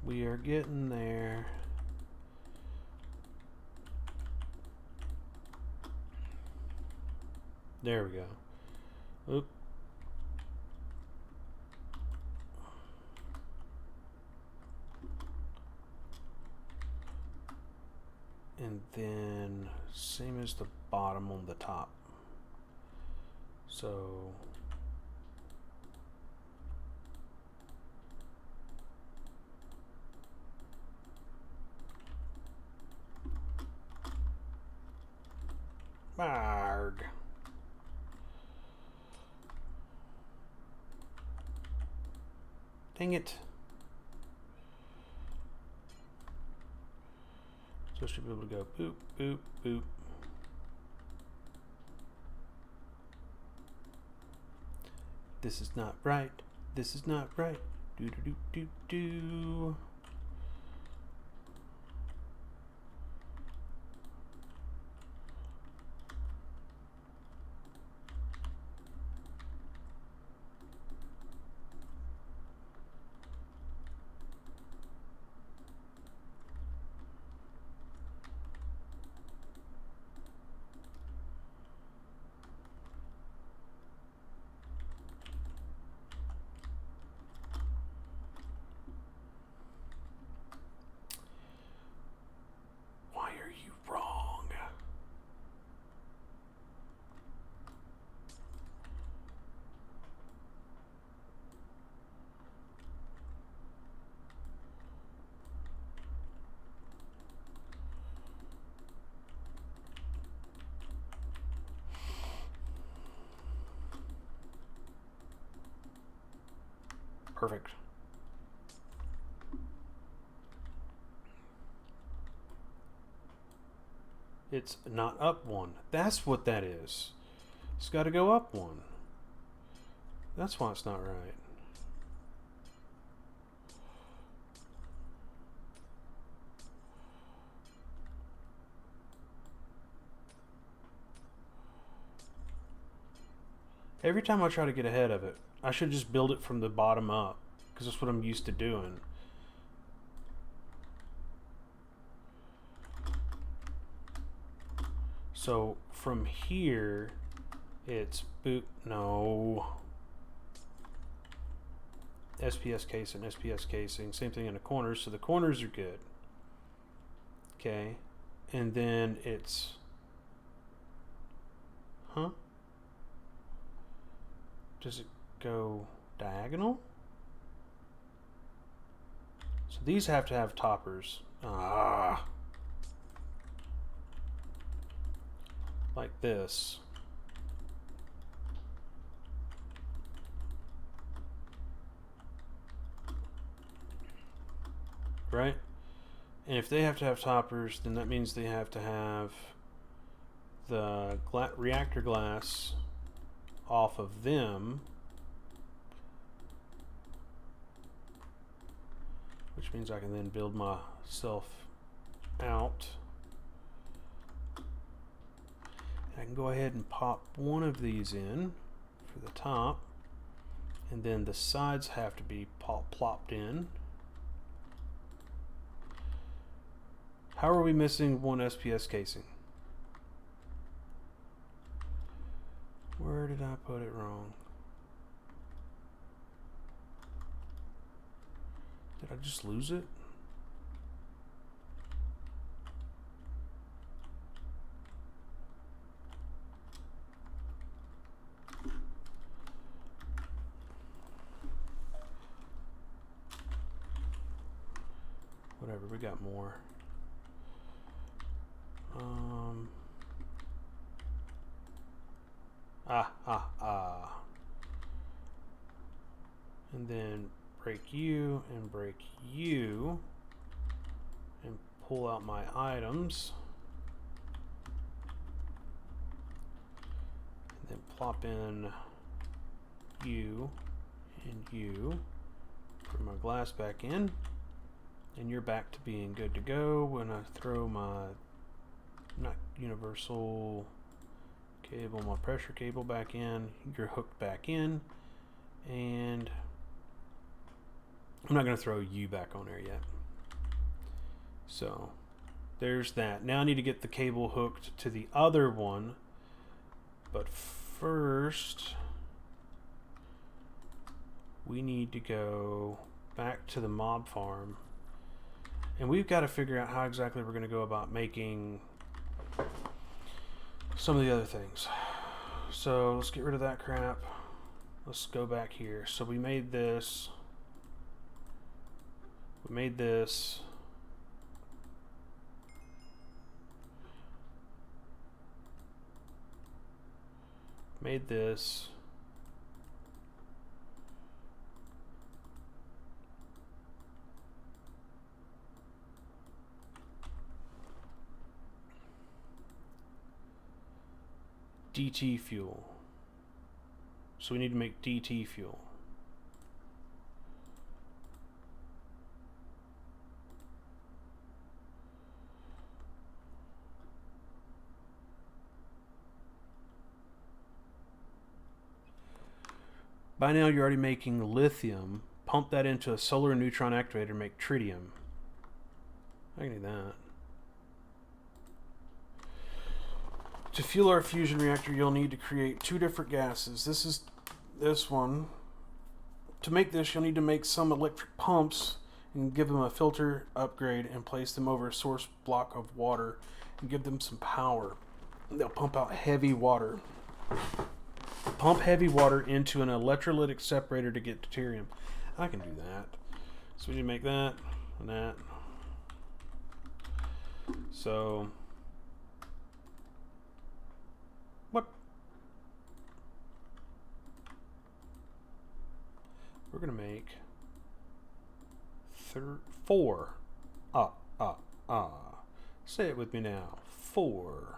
S1: We are getting there. There we go. Oop. And then same as the bottom on the top. So Marg. Dang it. So I should be able to go boop, boop, boop. This is not right. This is not right. Do do do do do. Perfect. It's not up one. That's what that is. It's got to go up one. That's why it's not right. Every time I try to get ahead of it, I should just build it from the bottom up, because that's what I'm used to doing. So from here, it's boot, no. SPS casing, same thing in the corners, so the corners are good. Okay, and then it's, huh? Does it go diagonal? So these have to have toppers. Ah. Like this. Right? And if they have to have toppers, then that means they have to have the reactor glass off of them, which means I can then build myself out. I can go ahead and pop one of these in for the top, and then the sides have to be plopped in. How are we missing one SPS casing? Where did I put it wrong? Did I just lose it? Whatever, we got more. And then break you and break you and pull out my items. And then plop in you and you. Put my glass back in. And you're back to being good to go when I throw my not universal cable, my pressure cable back in. You're hooked back in, and I'm not going to throw you back on there yet. So there's that. Now I need to get the cable hooked to the other one, but first we need to go back to the mob farm. And we've got to figure out how exactly we're going to go about making some of the other things. So let's get rid of that crap. Let's go back here. So we made this. We made this. Made this. DT fuel. So we need to make DT fuel. By now you're already making lithium. Pump that into a solar neutron activator, make tritium. I can do that. To fuel our fusion reactor, you'll need to create 2 different gases. This is this one. To make this, you'll need to make some electric pumps and give them a filter upgrade and place them over a source block of water and give them some power. They'll pump out heavy water. Pump heavy water into an electrolytic separator to get deuterium. I can do that. So we need to make that and that. So what? We're gonna make 4. Say it with me now. 4.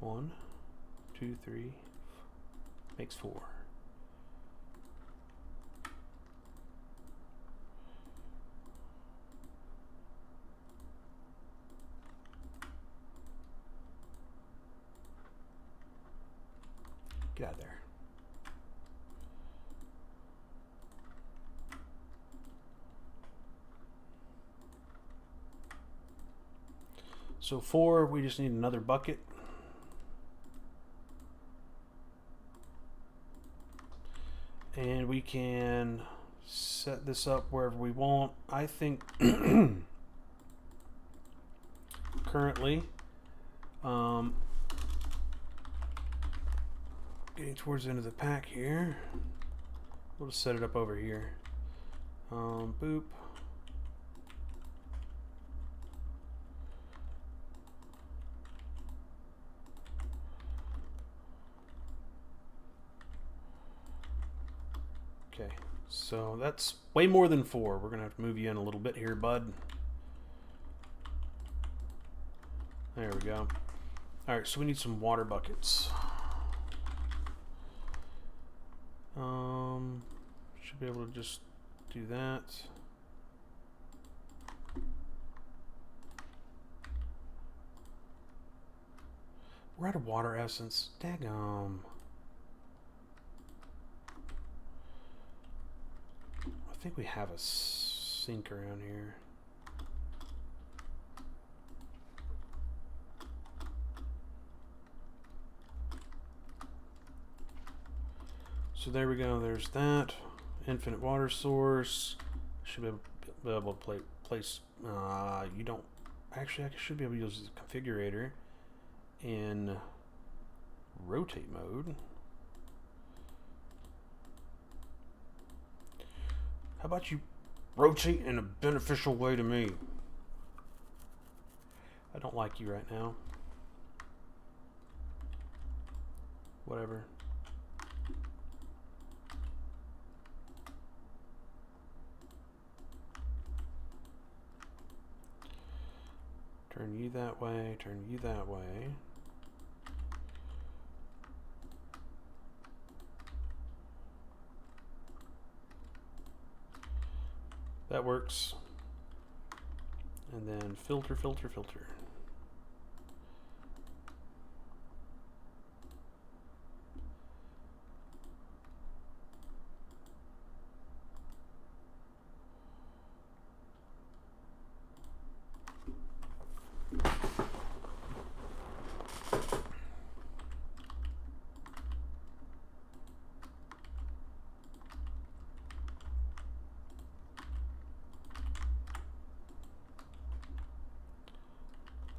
S1: 1, 2, 3 makes 4. Get out of there. So 4, we just need another bucket. And we can set this up wherever we want. I think currently getting towards the end of the pack here. We'll just set it up over here. Boop. Okay, so that's way more than 4. We're gonna have to move you in a little bit here, bud. There we go. All right, so we need some water buckets. Should be able to just do that. We're out of water essence. Daggum. I think we have a sink around here. So there we go. There's that. Infinite water source. Should be able to place. You don't. Actually, I should be able to use the configurator in rotate mode. How about you rotate in a beneficial way to me? I don't like you right now. Whatever. Turn you that way, turn you that way. That works. And then filter, filter, filter.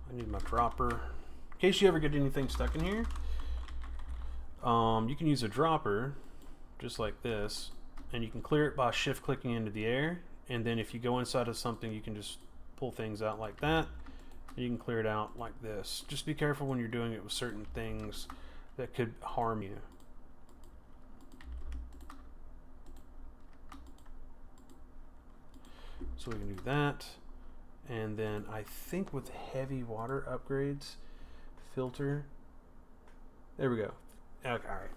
S1: I need my dropper. In case you ever get anything stuck in here, you can use a dropper just like this, and you can clear it by shift clicking into the air, and then if you go inside of something, you can just pull things out like that, and you can clear it out like this. Just be careful when you're doing it with certain things that could harm you. So we can do that. And then I think with heavy water upgrades, filter. There we go. Okay, all right.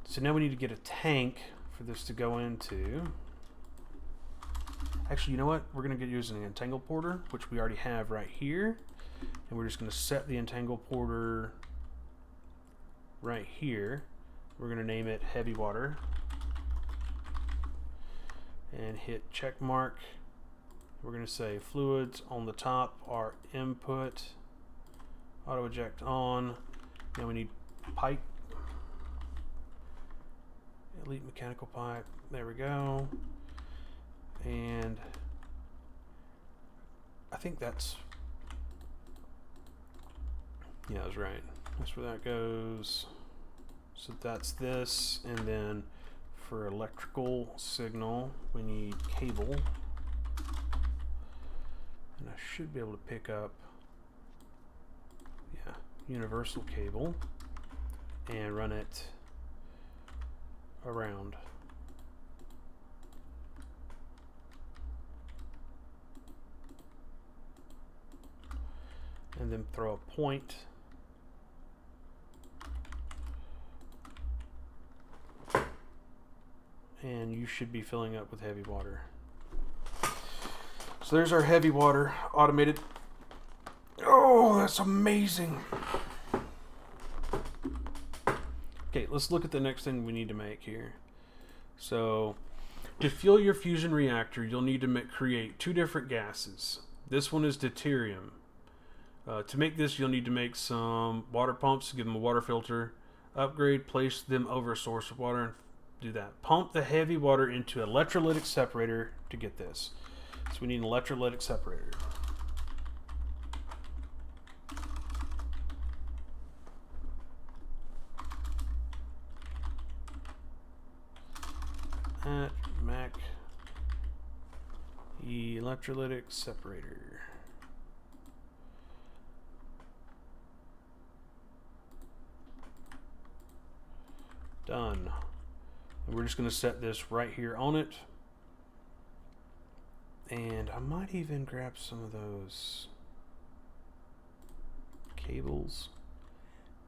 S1: So now we need to get a tank for this to go into. Actually, you know what? We're going to get using an entangle porter, which we already have right here. And we're just going to set the entangle porter right here. We're going to name it heavy water. And hit check mark. We're going to say fluids on the top are input, auto eject on. Now we need pipe, elite mechanical pipe. There we go. And I think that's, yeah, that's right. That's where that goes. So that's this, and then for electrical signal, we need cable. And I should be able to pick up, yeah, universal cable and run it around. and then throw a point. And you should be filling up with heavy water. So there's our heavy water automated. Oh, that's amazing. Okay, let's look at the next thing we need to make here. So to fuel your fusion reactor, you'll need to create 2 different gases. This one is deuterium. To make this, you'll need to make some water pumps, give them a water filter, upgrade, place them over a source of water, and do that. Pump the heavy water into an electrolytic separator to get this. So we need an electrolytic separator. At Mac electrolytic separator. Done. And we're just going to set this right here on it. And I might even grab some of those cables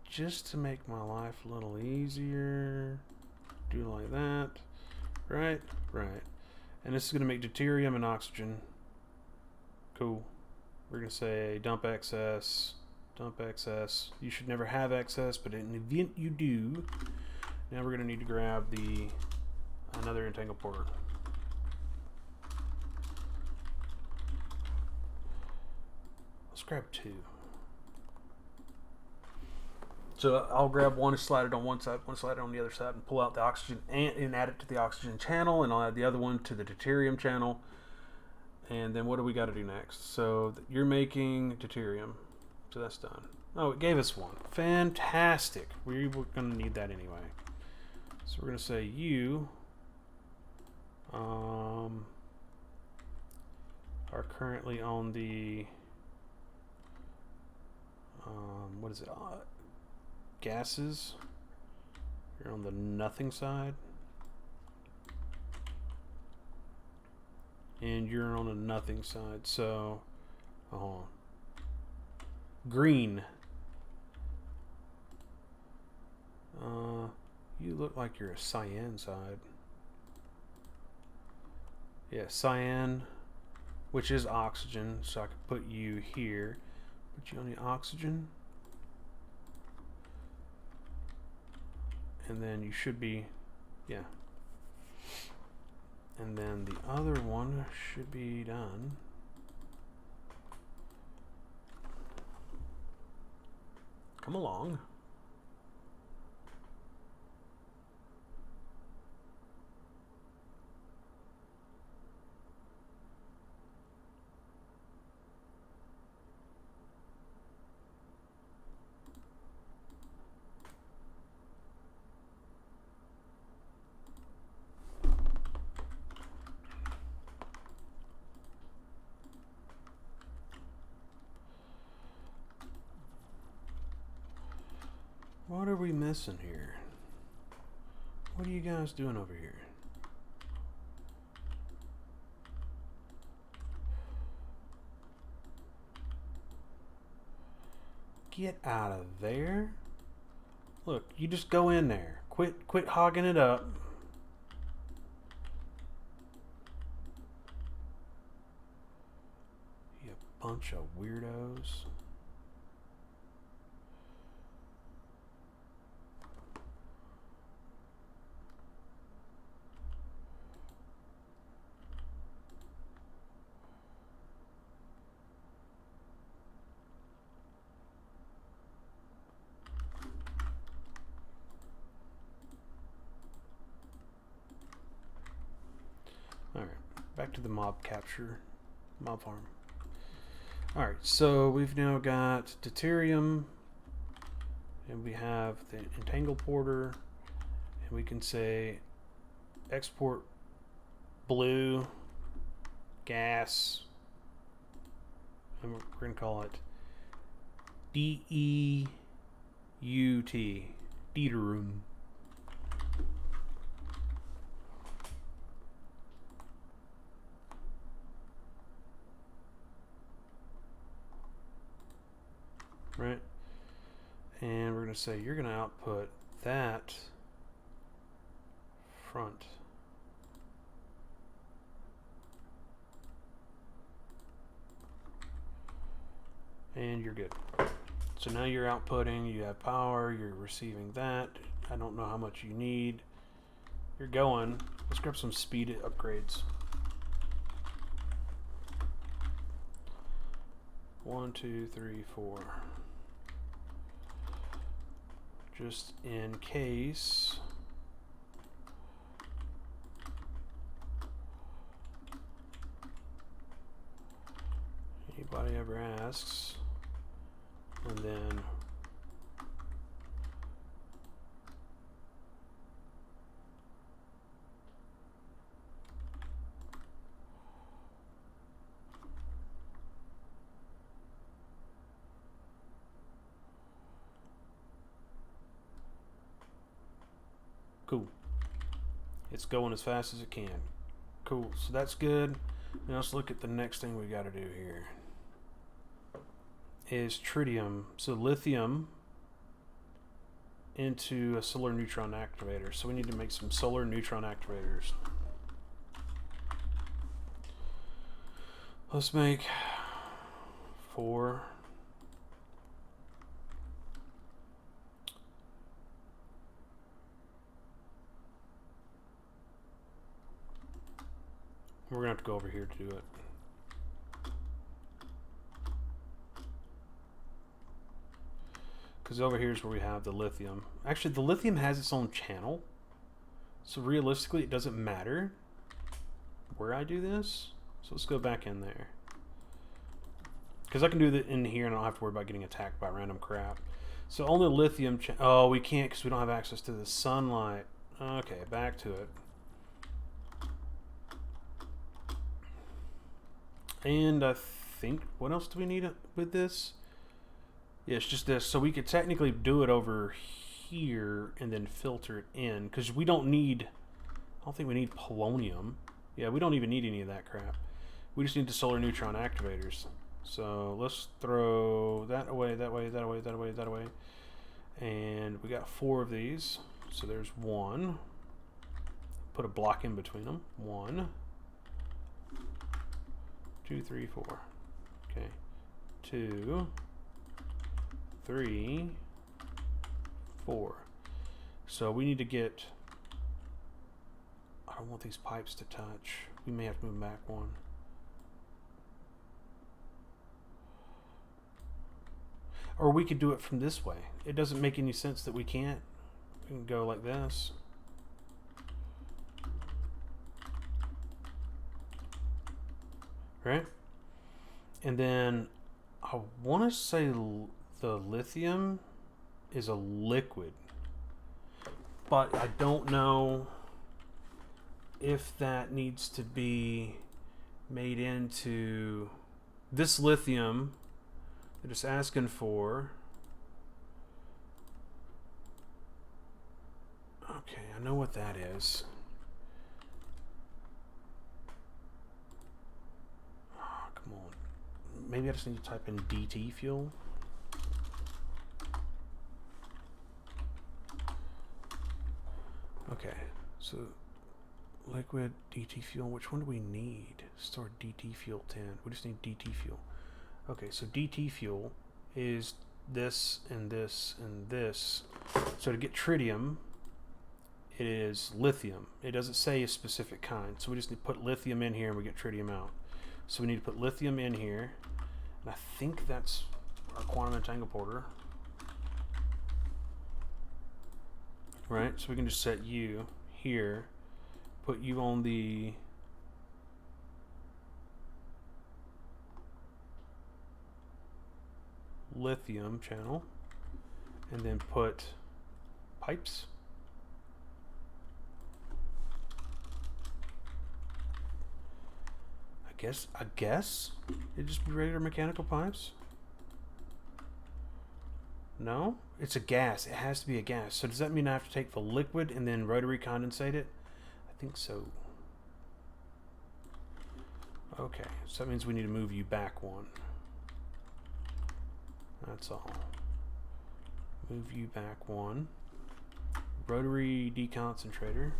S1: just to make my life a little easier. Do it like that. Right? Right. And this is going to make deuterium and oxygen. Cool. We're going to say dump excess. Dump excess. You should never have excess, but in the event you do, now we're going to need to grab another entangle porter. Let's grab 2. So I'll grab one and slide it on one side, one slide it on the other side, and pull out the oxygen and add it to the oxygen channel, and I'll add the other one to the deuterium channel. And then what do we got to do next? So you're making deuterium. So that's done. Oh, it gave us one. Fantastic. We were going to need that anyway. So we're going to say you are currently on the what is it? Gases. You're on the nothing side. And you're on the nothing side. So, green. You look like you're a cyan side. Yeah, cyan, which is oxygen. So I could put you here. Put you on the oxygen. And then you should be, yeah. And then the other one should be done. Come along. What are we missing here? What are you guys doing over here? Get out of there. Look, you just go in there. Quit hogging it up. You bunch of weirdos. Alright, back to the mob farm. Alright, so we've now got deuterium, and we have the entangle porter, and we can say export blue gas, and we're going to call it DEUT, deuterium. right? And we're going to say you're going to output that front. And you're good. So now you're outputting, you have power, you're receiving that. I don't know how much you need. You're going. Let's grab some speed upgrades. 1, 2, 3, 4. Just in case. Anybody ever asks. And then cool. It's going as fast as it can. Cool. So that's good. Now let's look at the next thing we got to do here. Is tritium. So lithium into a solar neutron activator. So we need to make some solar neutron activators. Let's make 4. We're gonna have to go over here to do it. Because over here is where we have the lithium. Actually, the lithium has its own channel. So realistically, it doesn't matter where I do this. So let's go back in there. Because I can do that in here and I don't have to worry about getting attacked by random crap. So only lithium... Oh, we can't because we don't have access to the sunlight. Okay, back to it. And I think... What else do we need with this? Yeah, it's just this. So we could technically do it over here and then filter it in. Because we don't need... I don't think we need polonium. Yeah, we don't even need any of that crap. We just need the solar neutron activators. So let's throw that away, that way, that away, that away, that away. And we got 4 of these. So there's 1. Put a block in between them. 1, 2, 3, 4. Okay. 2, 3, 4. So we need to get... I don't want these pipes to touch. We may have to move back 1. Or we could do it from this way. It doesn't make any sense that we can't. We can go like this. Right? And then I want to say the lithium is a liquid. But I don't know if that needs to be made into this lithium. They're just asking for... Okay, I know what that is. Oh, come on. Maybe I just need to type in DT fuel. Okay, so liquid DT fuel. Which one do we need? Store DT fuel 10. We just need DT fuel. Okay, so DT fuel is this and this and this. So to get tritium, it is lithium. It doesn't say a specific kind. So we just need to put lithium in here and we get tritium out. So we need to put lithium in here. And I think that's our quantum entangleporter. Right, so we can just set you here. Put you on the... lithium channel, and then put pipes. I guess it'd just be regular mechanical pipes. No, it's a gas. It has to be a gas. So does that mean I have to take the liquid and then rotary condensate it? I think so. Okay, so that means we need to move you back 1. That's all. Move you back one. Rotary deconcentrator.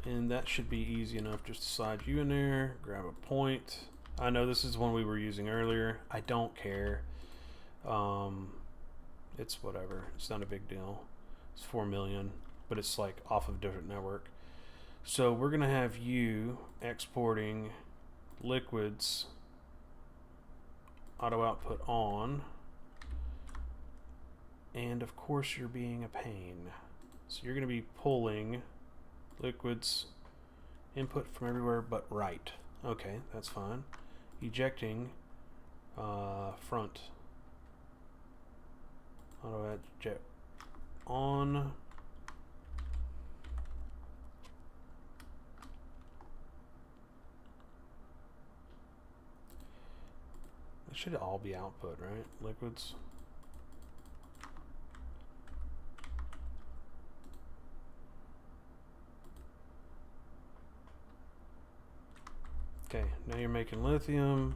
S1: And that should be easy enough. Just to slide you in there, grab a point. I know this is one we were using earlier. I don't care. It's whatever. It's not a big deal. It's 4 million, but it's like off of a different network. So we're gonna have you exporting liquids auto output on, and of course you're being a pain. So you're gonna be pulling liquids input from everywhere but right. Okay, that's fine. Ejecting front. Auto eject on. It should all be output, right? Liquids. Okay, now you're making lithium.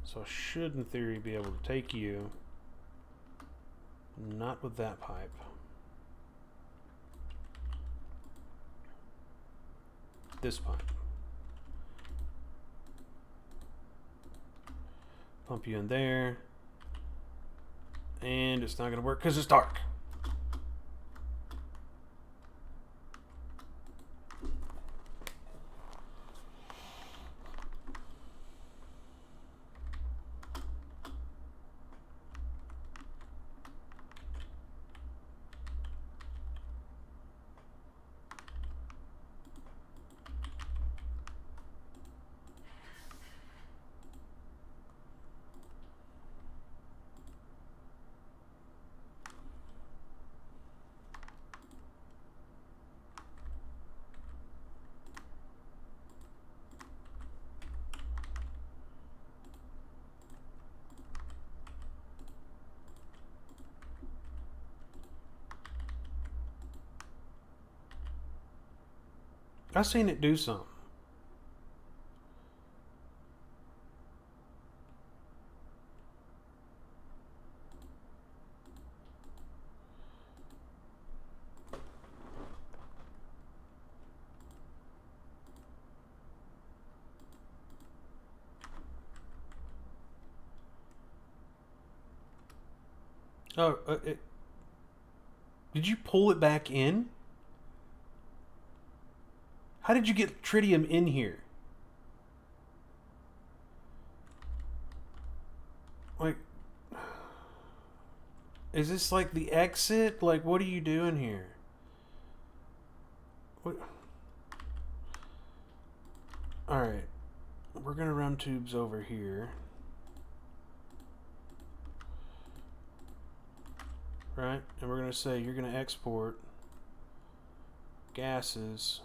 S1: So I should, in theory, be able to take you. Not with that pipe. This pipe. Pump you in there. And it's not going to work because it's dark. I seen it do something. Oh, did you pull it back in? How did you get tritium in here? Like, is this like the exit? Like, what are you doing here? What? Alright. We're gonna run tubes over here. Right? And we're gonna say you're gonna export gases.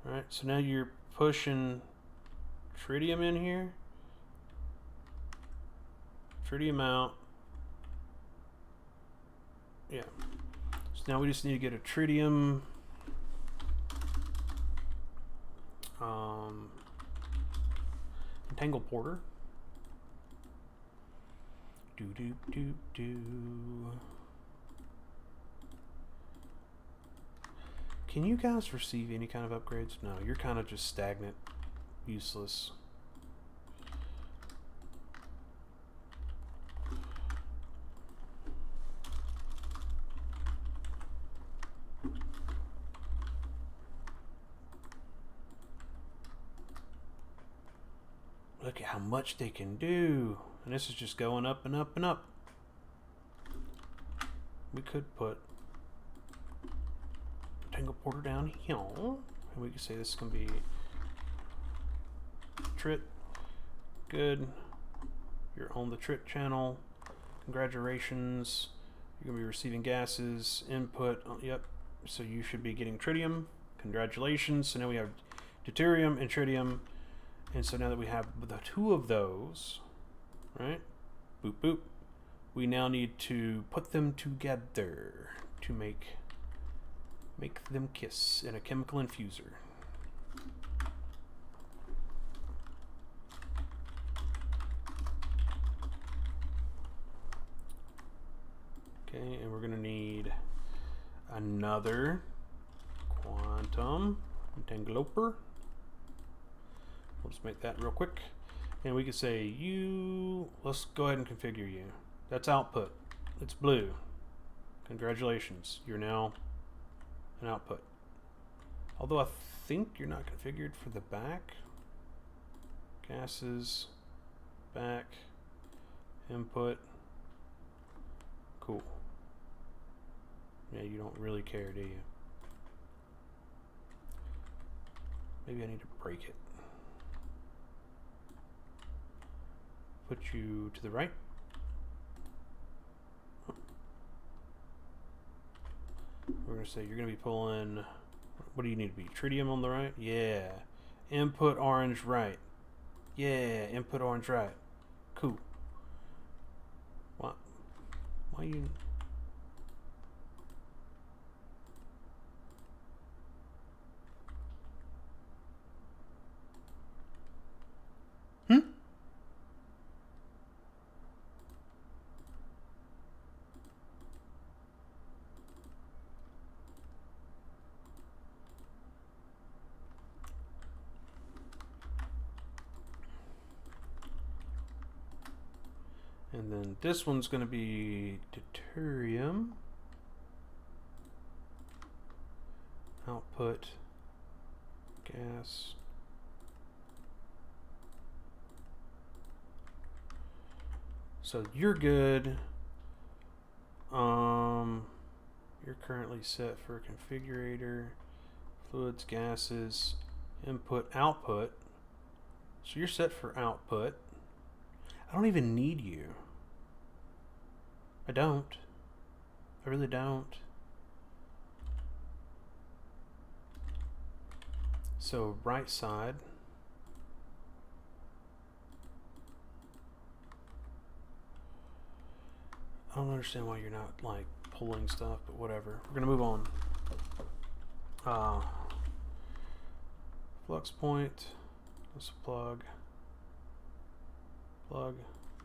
S1: Alright, so now you're pushing tritium in here. Tritium out. Yeah. So now we just need to get a tritium entangle porter. Can you guys receive any kind of upgrades? No, you're kind of just stagnant, useless. Look at how much they can do. And this is just going up and up and up. We could put Tangle Porter down here. And we could say this can be Trit. Good. You're on the Trit channel. Congratulations. You're going to be receiving gases. Input. Oh, yep. So you should be getting tritium Congratulations. So now we have deuterium and tritium. And so now that we have the two of those, right? Boop, boop. We now need to put them together to make them kiss in a chemical infuser. Okay, and we're going to need another quantum entangloper. We'll just make that real quick. And we can say let's go ahead and configure you. That's output. It's blue. Congratulations. You're now an output. Although I think you're not configured for the back. Gases, back, input. Cool. Yeah, you don't really care, do you? Maybe I need to break it. Put you to the right. We're going to say you're going to be pulling, what do you need to be? Tritium on the right? Yeah. Input orange right. Yeah, input orange right. Cool. What? Why you... And then this one's going to be deuterium. Output gas. So you're good. You're currently set for configurator, fluids, gases, input, output. So you're set for output. I don't even need you. I don't. I really don't. So right side. I don't understand why you're not like pulling stuff, but whatever. We're gonna move on. Flux point. Let's plug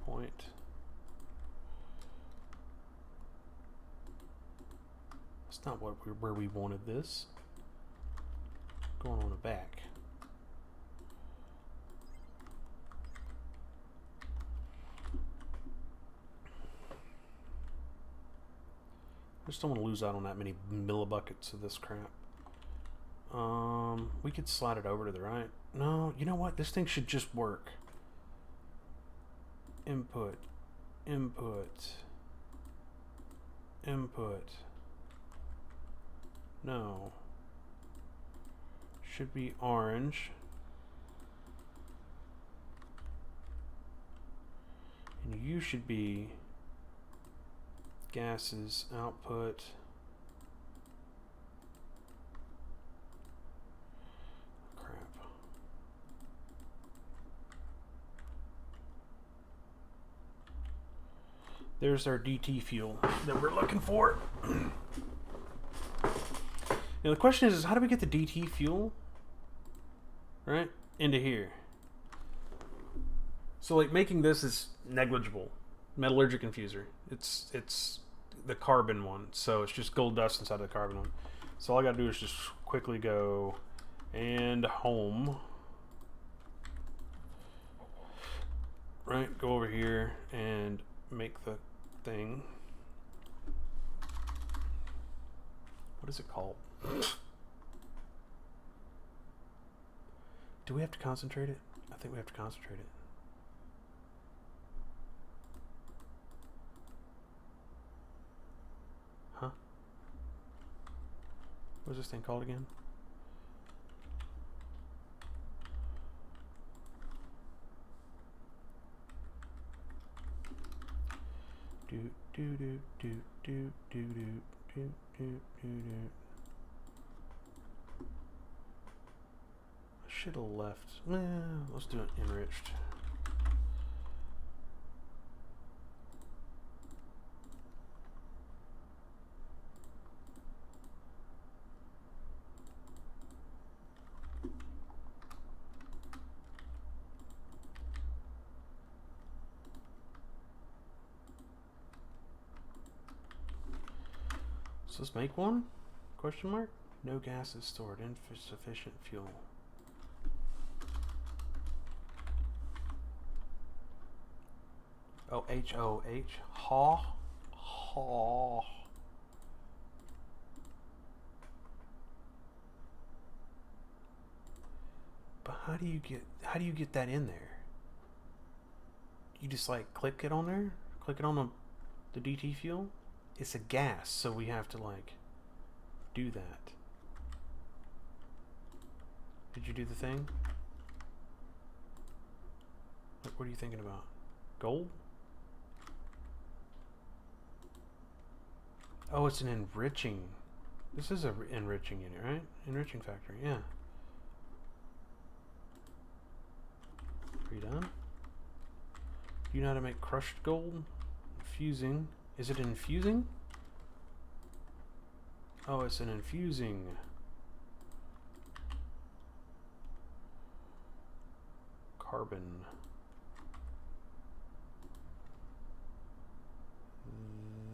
S1: point. That's not where we wanted this. Going on the back. I just don't want to lose out on that many millibuckets of this crap. We could slide it over to the right. No, you know what? This thing should just work. Input, input, input. No. Should be orange. And you should be gases, output. Crap. There's our DT fuel that we're looking for. Now the question is how do we get the DT fuel, right, into here? So like making this is negligible. Metallurgic infuser. It's the carbon one, so it's just gold dust inside of the carbon one. So all I gotta do is just quickly go and home. Right, go over here and make the thing. What is it called? Do we have to concentrate it? I think we have to concentrate it. Huh? What's this thing called again? Do do do do do do do do do do do. should have left. Let's do it enriched. So let's make one? Question mark? No gas is stored. Insufficient fuel. Oh, H-O-H. Haw. Haw. But how do you get that in there? You just like click it on there? Click it on the DT fuel? It's a gas, so we have to like do that. Did you do the thing? What are you thinking about? Gold? Oh, it's an enriching. This is an enriching unit, right? Enriching factory, yeah. Are you done? Do you know how to make crushed gold? Infusing. Is it infusing? Oh, it's an infusing. Carbon.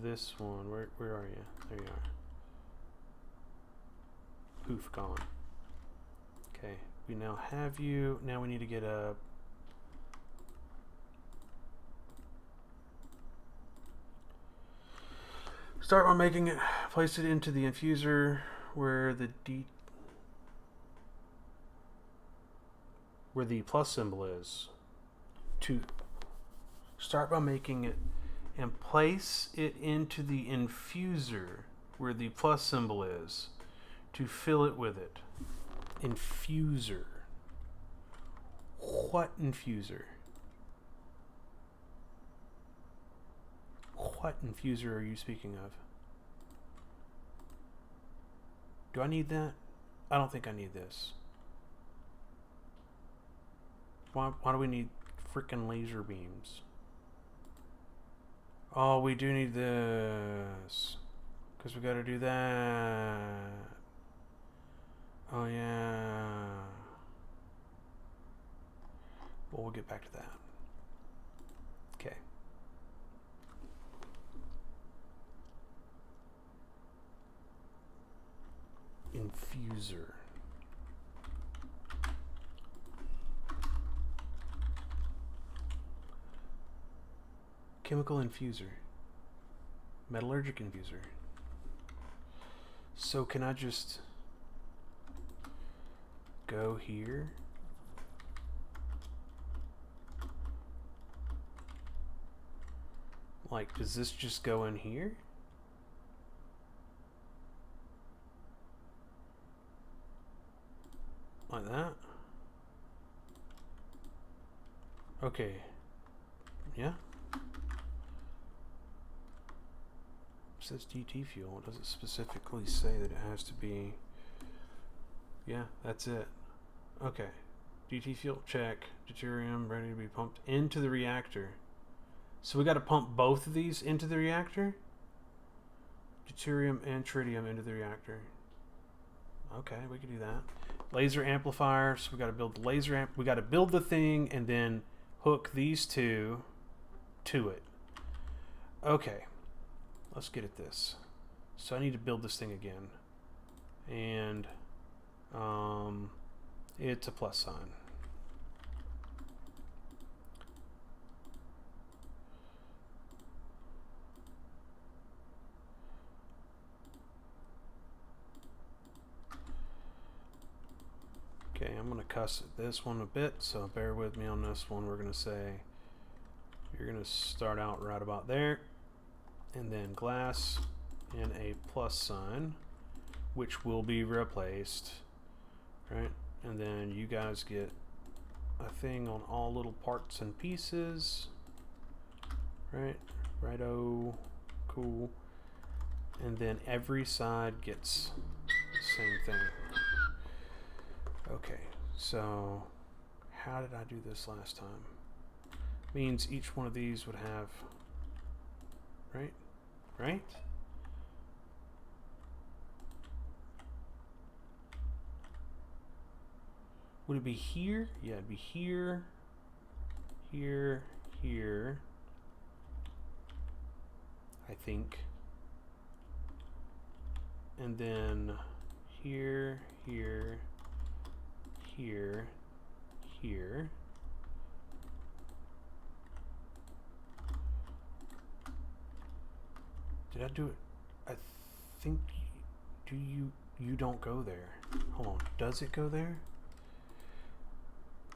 S1: This one, where are you? There you are. Poof, gone. Okay, we now have you. Now we need to get a... Start by making it, place it into the infuser where the plus symbol is. To start by making it and place it into the infuser where the plus symbol is to fill it with it. Infuser. What infuser? What infuser are you speaking of? Do I need that? I don't think I need this. Why do we need frickin' laser beams? Oh, we do need this. Because we gotta do that. Oh, yeah. Well, we'll get back to that. Okay. Infuser. Chemical infuser. Metallurgic infuser. So can I just go here? Like, does this just go in here? Like that? Okay. Yeah. It says DT fuel. It doesn't specifically say that it has to be. Yeah, that's it. Okay. DT fuel, check. Deuterium ready to be pumped into the reactor. So we got to pump both of these into the reactor? Deuterium and tritium into the reactor. Okay, we can do that. Laser amplifier. So we got to build the laser amp. We got to build the thing and then hook these two to it. Okay. Let's get at this. So I need to build this thing again. And it's a plus sign. Okay, I'm going to cuss at this one a bit, so bear with me on this one. We're going to say you're going to start out right about there, and then glass and a plus sign, which will be replaced, right? And then you guys get a thing on all little parts and pieces, right? Righto, cool. And then every side gets the same thing. Okay, So how did I do this last time? Means each one of these would have, right? Right? Would it be here? Yeah, it'd be here, here, here, I think. And then here, here, here, here. Did I do it? I think, you don't go there. Hold on, does it go there?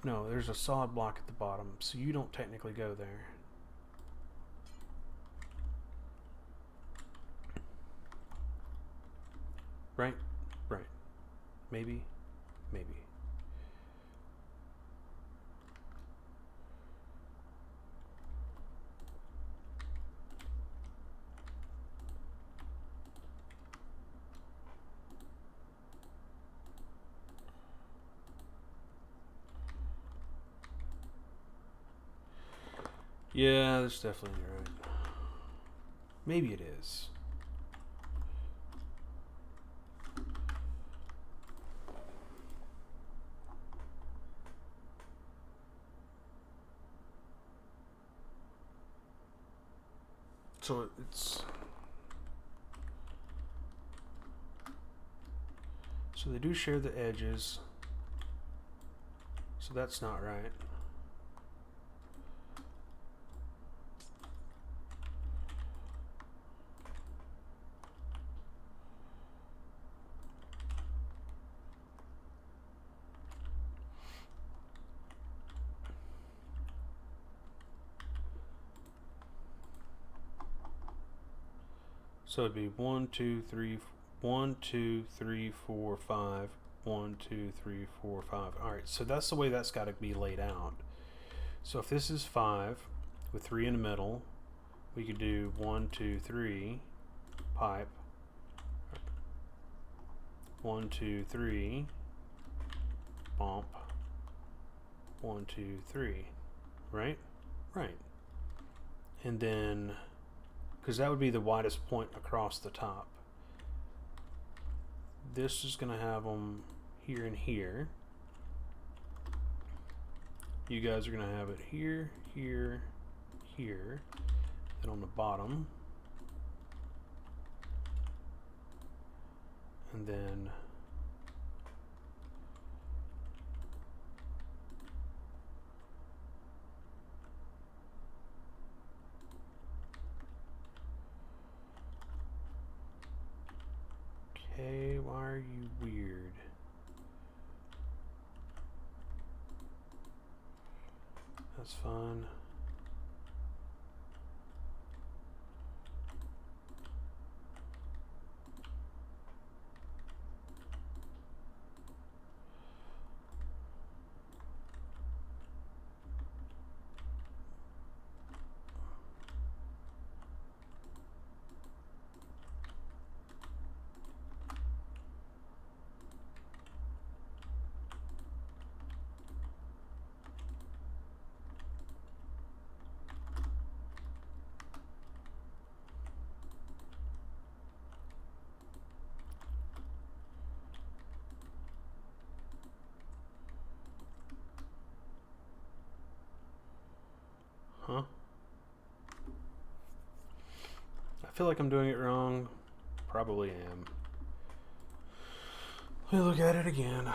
S1: No, there's a solid block at the bottom, so you don't technically go there. Right? Right. Maybe. Maybe. Yeah, that's definitely right. Maybe it is. So it's... So they do share the edges. So that's not right. So it'd be 1, 2, 3, 1, 2, 3, 4, 5, 1, 2, 3, 4, 5. All right, so that's the way that's got to be laid out. So if this is 5 with 3 in the middle, we could do 1, 2, 3, pipe. 1, 2, 3, bump. 1, 2, 3, right? Right. And then, because that would be the widest point across the top. This is going to have them here and here. You guys are going to have it here, here, here. Then on the bottom. And then okay, why are you weird? That's fine. Huh? I feel like I'm doing it wrong. Probably am. Let me look at it again.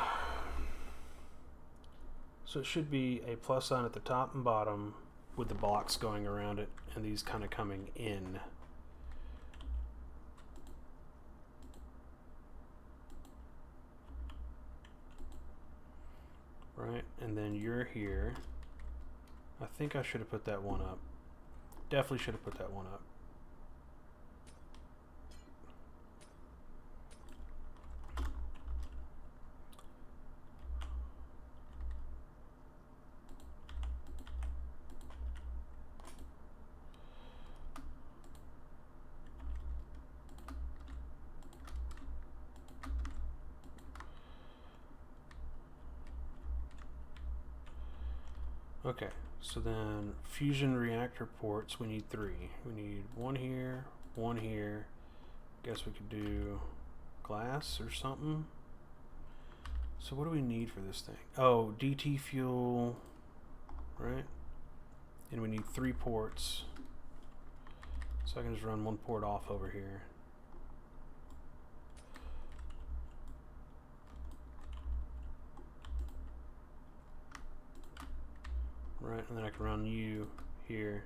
S1: So it should be a plus sign at the top and bottom with the blocks going around it and these kind of coming in. Right, and then you're here. I think I should have put that one up. Definitely should have put that one up. Okay, so then fusion reactor ports, we need 3. We need one here, one here. Guess we could do glass or something. So what do we need for this thing? Oh, DT fuel, right? And we need 3 ports. So I can just run one port off over here. Right, and then I can run you here.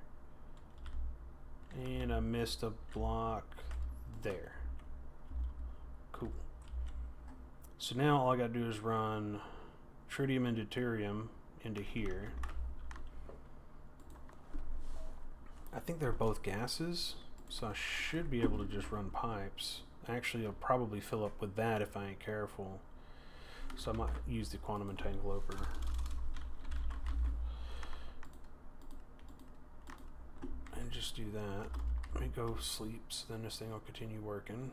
S1: And I missed a block there. Cool. So now all I gotta do is run tritium and deuterium into here. I think they're both gases, so I should be able to just run pipes. Actually, I'll probably fill up with that if I ain't careful. So I might use the quantum entangloper. And just do that. Let me go sleep, so then this thing will continue working.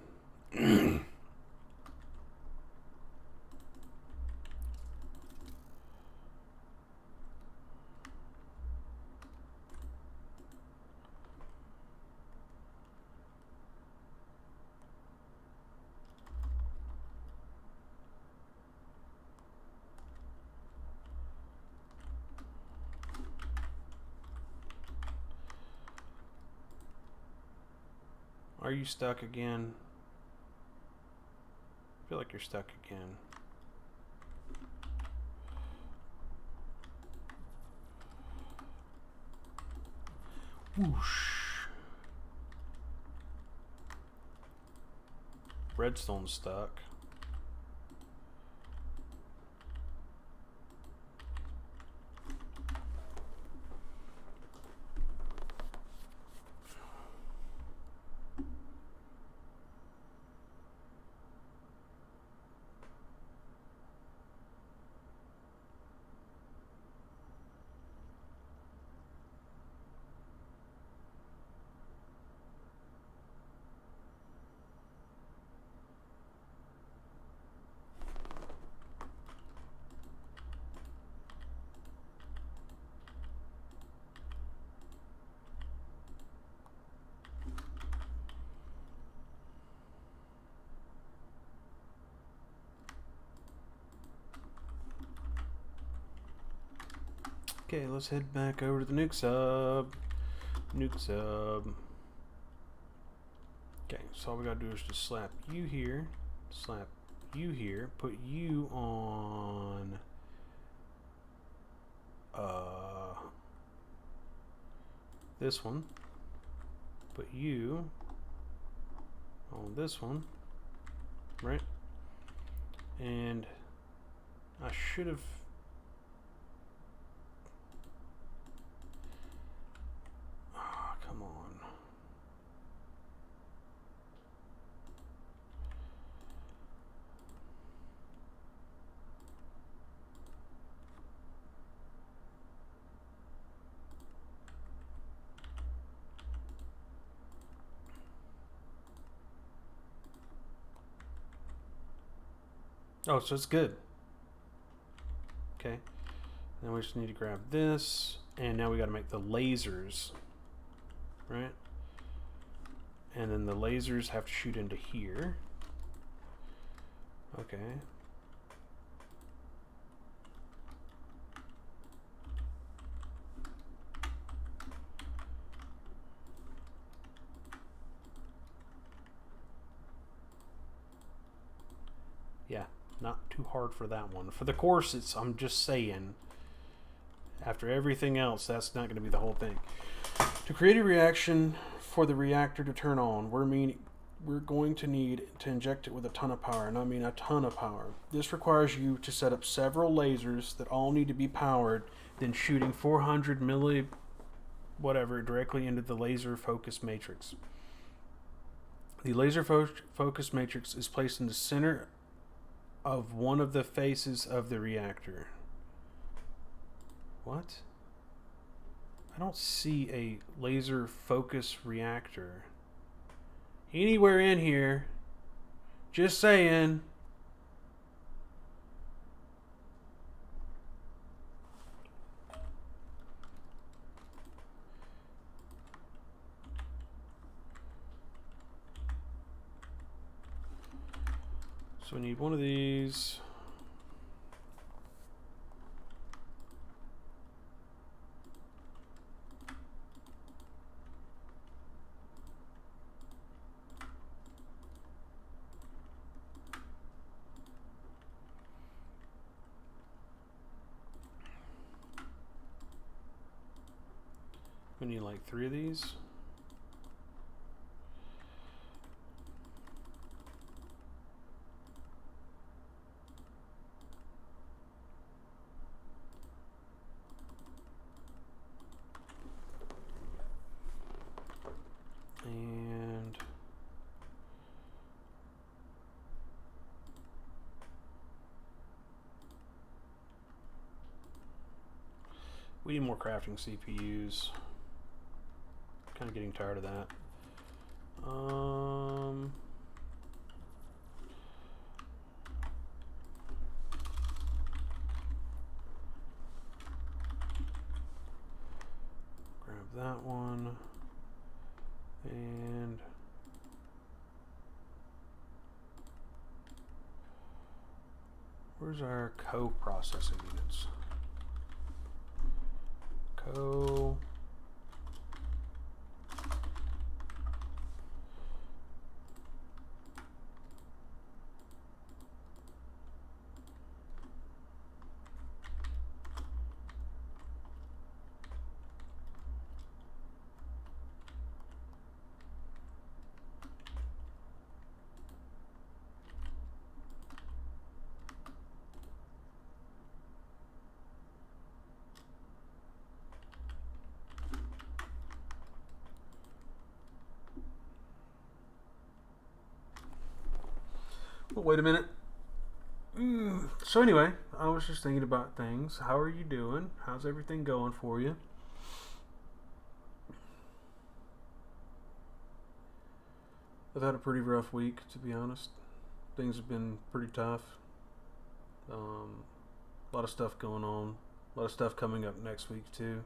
S1: Are you stuck again? I feel like you're stuck again. Whoosh. Redstone's stuck. Okay, let's head back over to the nuke sub. Nuke sub. Okay, so all we gotta do is just slap you here, slap you here, put you on this one, put you on this one, right? And I should have come on. Oh, so it's good. Okay. Then we just need to grab this, and now we got to make the lasers, right? And then the lasers have to shoot into here. Okay. Yeah, not too hard for that one. For the course, I'm just saying, after everything else, that's not going to be the whole thing. To create a reaction for the reactor to turn on, we're going to need to inject it with a ton of power, and I mean a ton of power. This requires you to set up several lasers that all need to be powered, then shooting 400 milli whatever directly into the laser focus matrix. The laser focus matrix is placed in the center of one of the faces of the reactor. What? I don't see a laser focus reactor anywhere in here. Just saying. So we need one of these. We need like 3 of these. And we need more crafting CPUs. Kind of getting tired of that. Grab that one. And where's our co-processing units? Co. Well, wait a minute. So anyway, I was just thinking about things. How are you doing? How's everything going for you? I've had a pretty rough week, to be honest. Things have been pretty tough. A lot of stuff going on. A lot of stuff coming up next week too.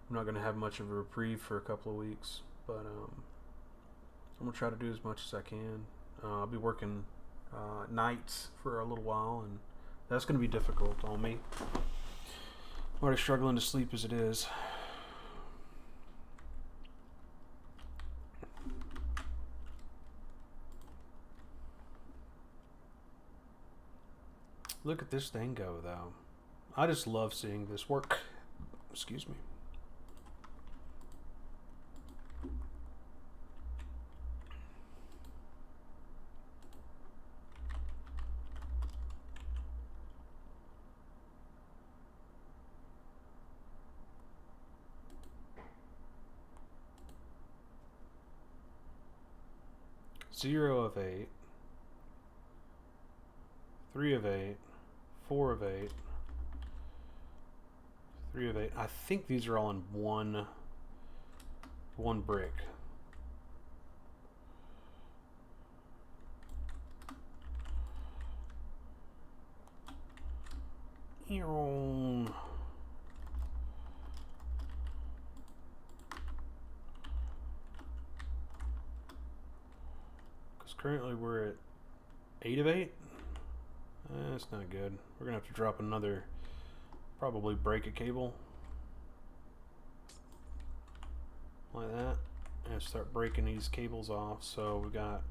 S1: I'm not going to have much of a reprieve for a couple of weeks, but I'm going to try to do as much as I can. I'll be working nights for a little while, and that's going to be difficult on me. I'm already struggling to sleep as it is. Look at this thing go, though. I just love seeing this work. Excuse me. Zero of 8. 3 of 8. 4 of 8. 3 of 8. I think these are all in one brick. Because currently we're at 8 of 8. That's not good. We're gonna have to drop another, probably break a cable like that, and start breaking these cables off. So we got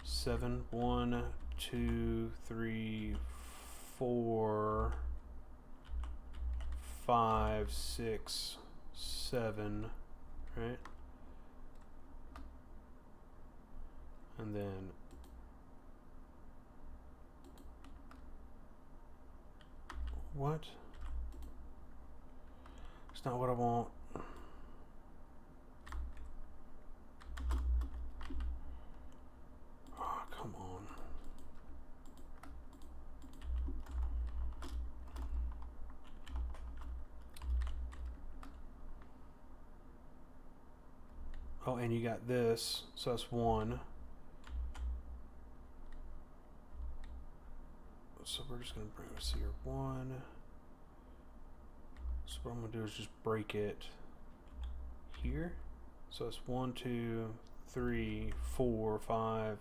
S1: 7, 1, 2, 3, 4, 5, 6, 7, right? And then what? It's not what I want. Oh, come on. Oh, and you got this, so that's 1. So we're just going to bring us here 1. So what I'm going to do is just break it here. So it's 1, 2, 3, 4, 5,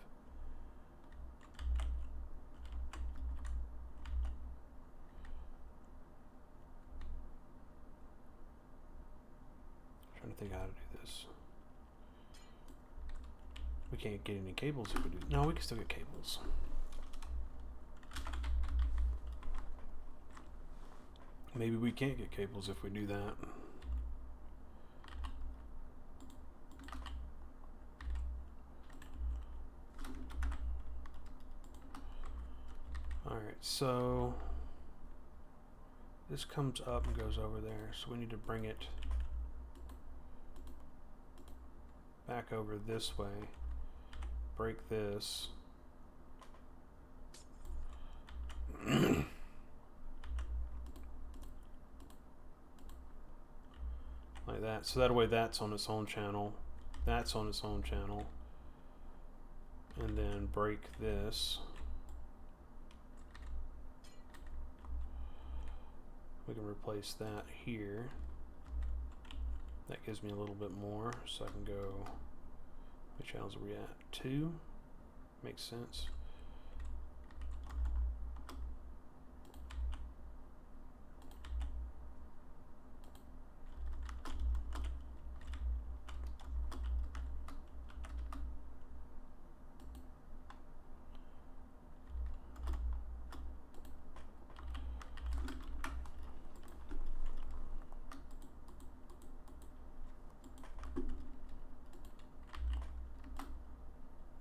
S1: think how to do this. We can't get any cables if we do. No, we can still get cables. Maybe we can't get cables if we do that. Alright, so this comes up and goes over there, so we need to bring it back over this way. Break this. Like that. So that way that's on its own channel. That's on its own channel. And then break this. We can replace that here. That gives me a little bit more, so I can go. Which channels are we at? 2. Makes sense.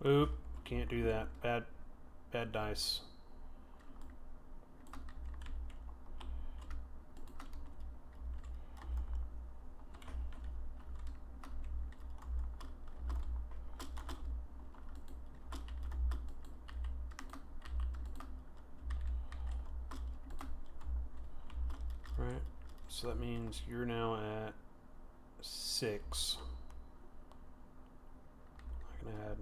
S1: Oop, can't do that. Bad dice. Right, so that means you're now at 6. I can add.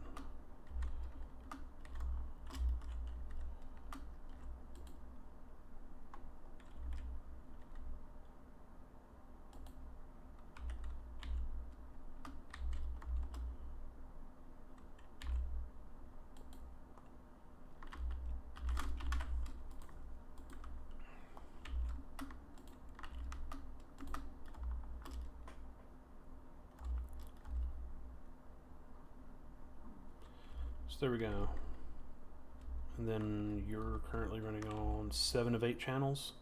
S1: There we go. And then you're currently running on 7 of 8 channels.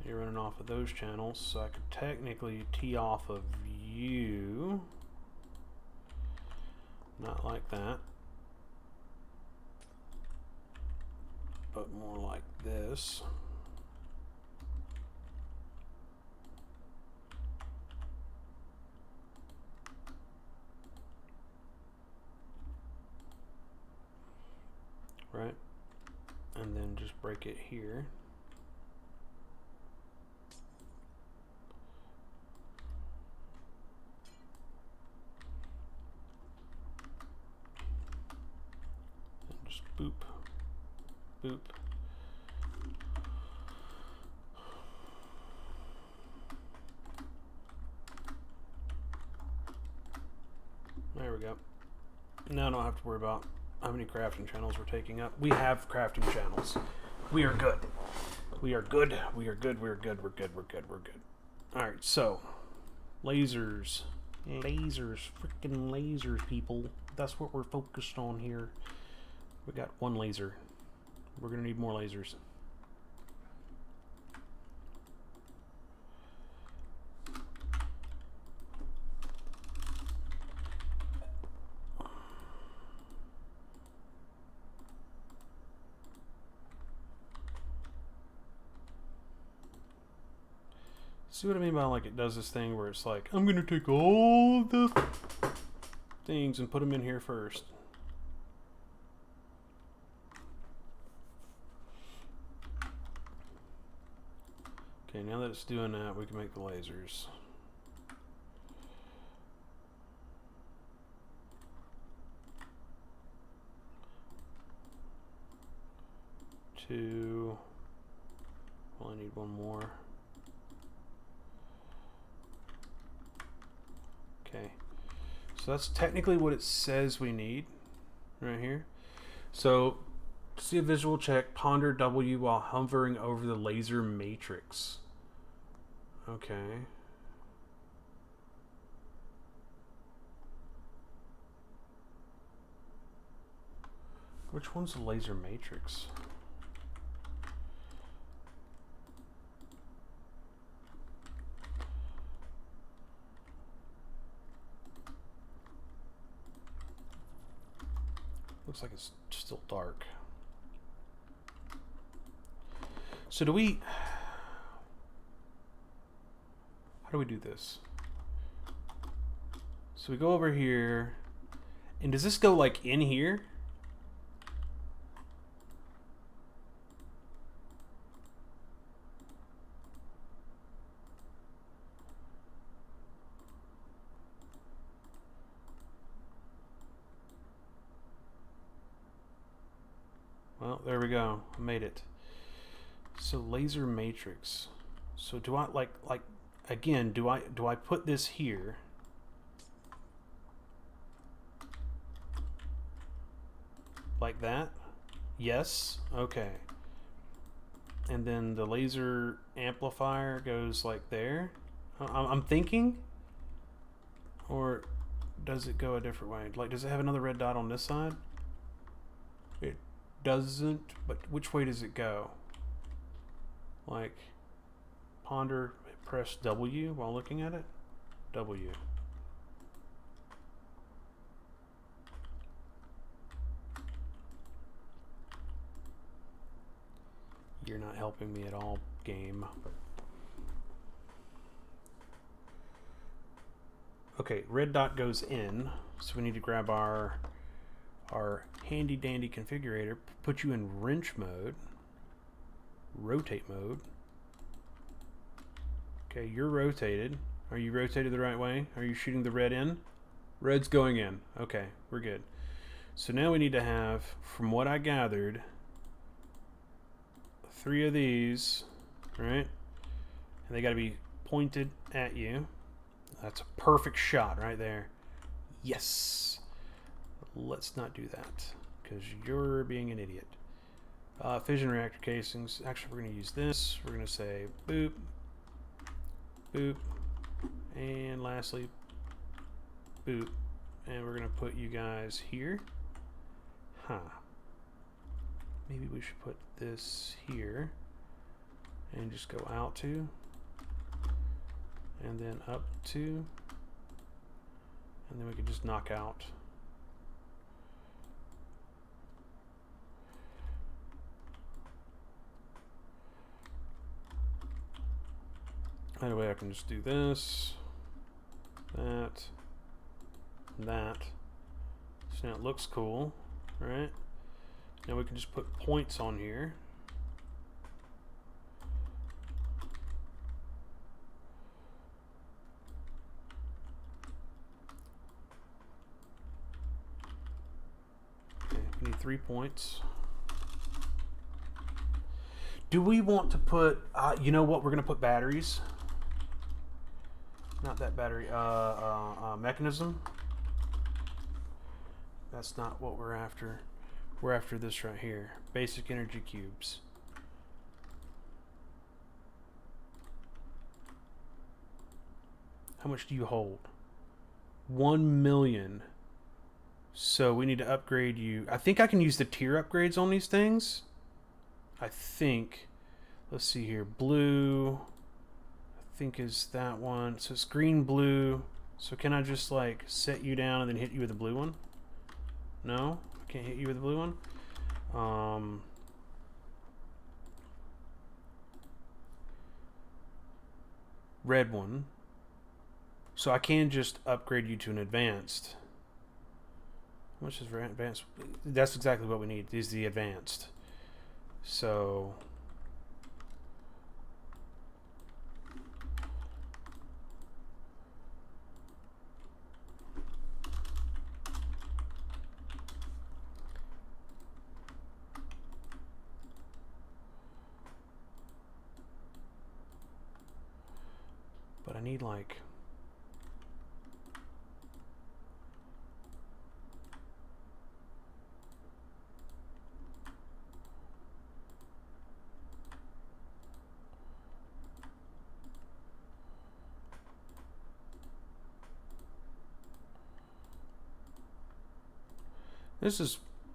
S1: You're running off of those channels, so I could technically tee off of you. Not like that, but more like this. Right, and then just break it here. And just boop, boop. There we go. Now I don't have to worry about how many crafting channels we're taking up. We have crafting channels. We are good. We are good. We are good. We're good. We're good. We're good. We're good. Alright, so lasers. Lasers. Freaking lasers, people. That's what we're focused on here. We got 1 laser. We're gonna need more lasers. See what I mean by, like, it does this thing where it's like, I'm gonna take all the things and put them in here first. Okay, now that it's doing that, we can make the lasers. Two. Well, I need 1 more. Okay, so that's technically what it says we need right here. So to see a visual check, ponder W while hovering over the laser matrix. Okay. Which one's the laser matrix? Looks like it's still dark. So do we... How do we do this? So we go over here, and does this go like in here? Well, there we go. I made it. So laser matrix. So do I like again, do I put this here? Like that? Yes. Okay. And then the laser amplifier goes like there. I'm thinking, or does it go a different way? Like, does it have another red dot on this side? It doesn't, but which way does it go? Like, ponder, press W while looking at it. W. You're not helping me at all, game. Okay, red dot goes in, so we need to grab our handy dandy configurator, put you in wrench mode, rotate mode. Okay, you're rotated. Are you rotated the right way? Are you shooting the red in? Red's going in. Okay, we're good. So now we need to have, from what I gathered, 3 of these, right? And they got to be pointed at you. That's a perfect shot right there. Yes. Let's not do that because you're being an idiot. Fission reactor casings. Actually, we're going to use this. We're going to say boop, boop, and lastly, boop. And we're going to put you guys here. Huh. Maybe we should put this here and just go out to, and then up to, and then we can just knock out. Either way, I can just do this, that, that. So now it looks cool, right? Now we can just put points on here. Okay, we need 3 points. Do we want to put, you know what, we're going to put batteries. Not that battery, mechanism. That's not what we're after. We're after this right here. Basic energy cubes. How much do you hold? 1 million. So we need to upgrade you. I think I can use the tier upgrades on these things. I think. Let's see here. Blue. I think is that one. So it's green, blue. So can I just like set you down and then hit you with the blue one? No? I can't hit you with the blue one? Red one. So I can just upgrade you to an advanced. How much is for advanced? That's exactly what we need, is the advanced. So but I need like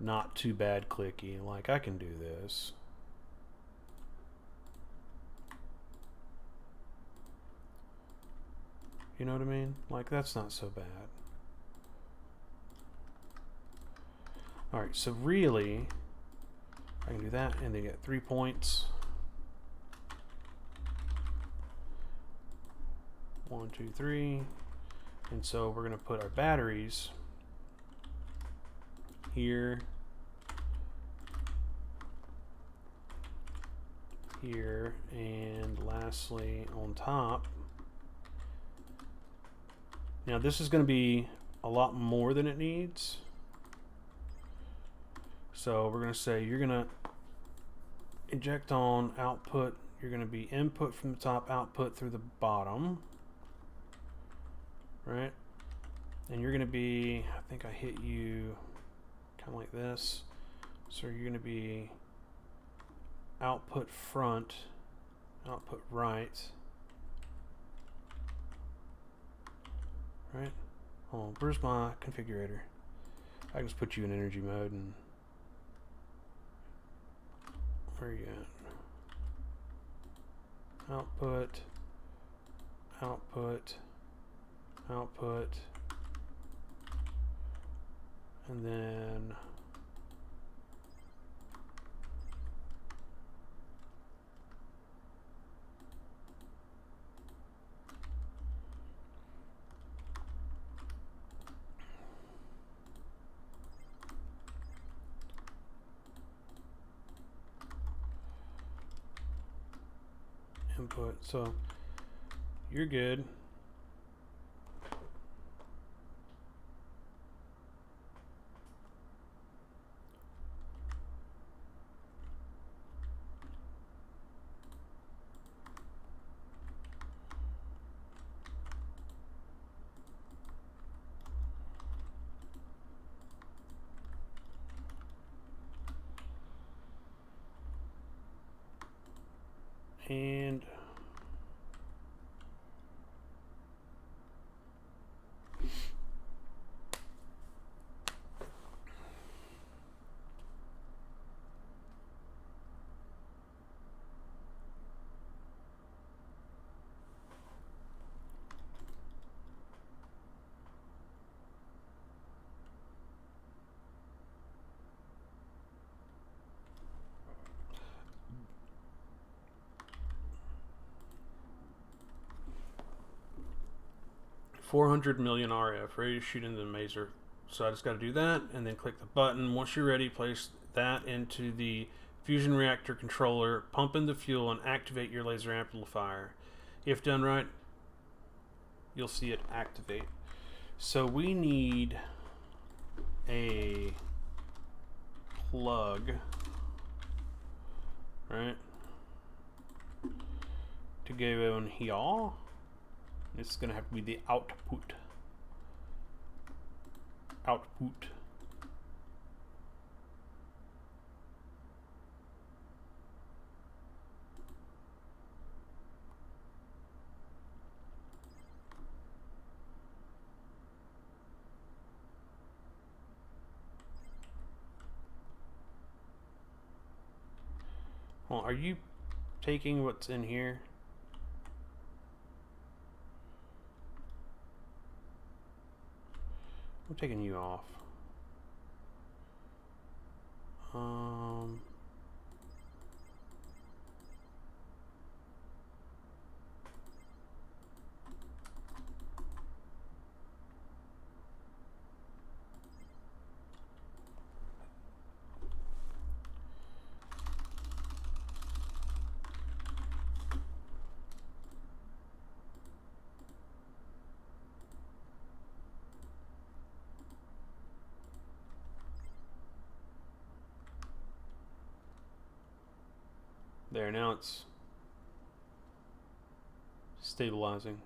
S1: not too bad clicky. Like, I can do this. You know what I mean? Like, that's not so bad. Alright, so really, I can do that, and they get 3 points. 1, 2, 3. And so we're going to put our batteries here, here, and lastly on top. Now this is going to be a lot more than it needs. So we're going to say you're going to inject on output. You're going to be input from the top, output through the bottom. Right? And you're going to be, I think I hit you kind of like this. So you're going to be output front, output right. Right? Hold on, where's my configurator? I can just put you in energy mode and where are you at? Output, output, output, and then input. So you're good. And $400 million RF, ready to shoot into the maser. So I just got to do that and then click the button. Once you're ready, place that into the fusion reactor controller, pump in the fuel, and activate your laser amplifier. If done right, you'll see it activate. So we need a plug, right, to go in here. It's going to have to be the output. Output. Well, are you taking what's in here? I'm taking you off. There, now it's stabilizing.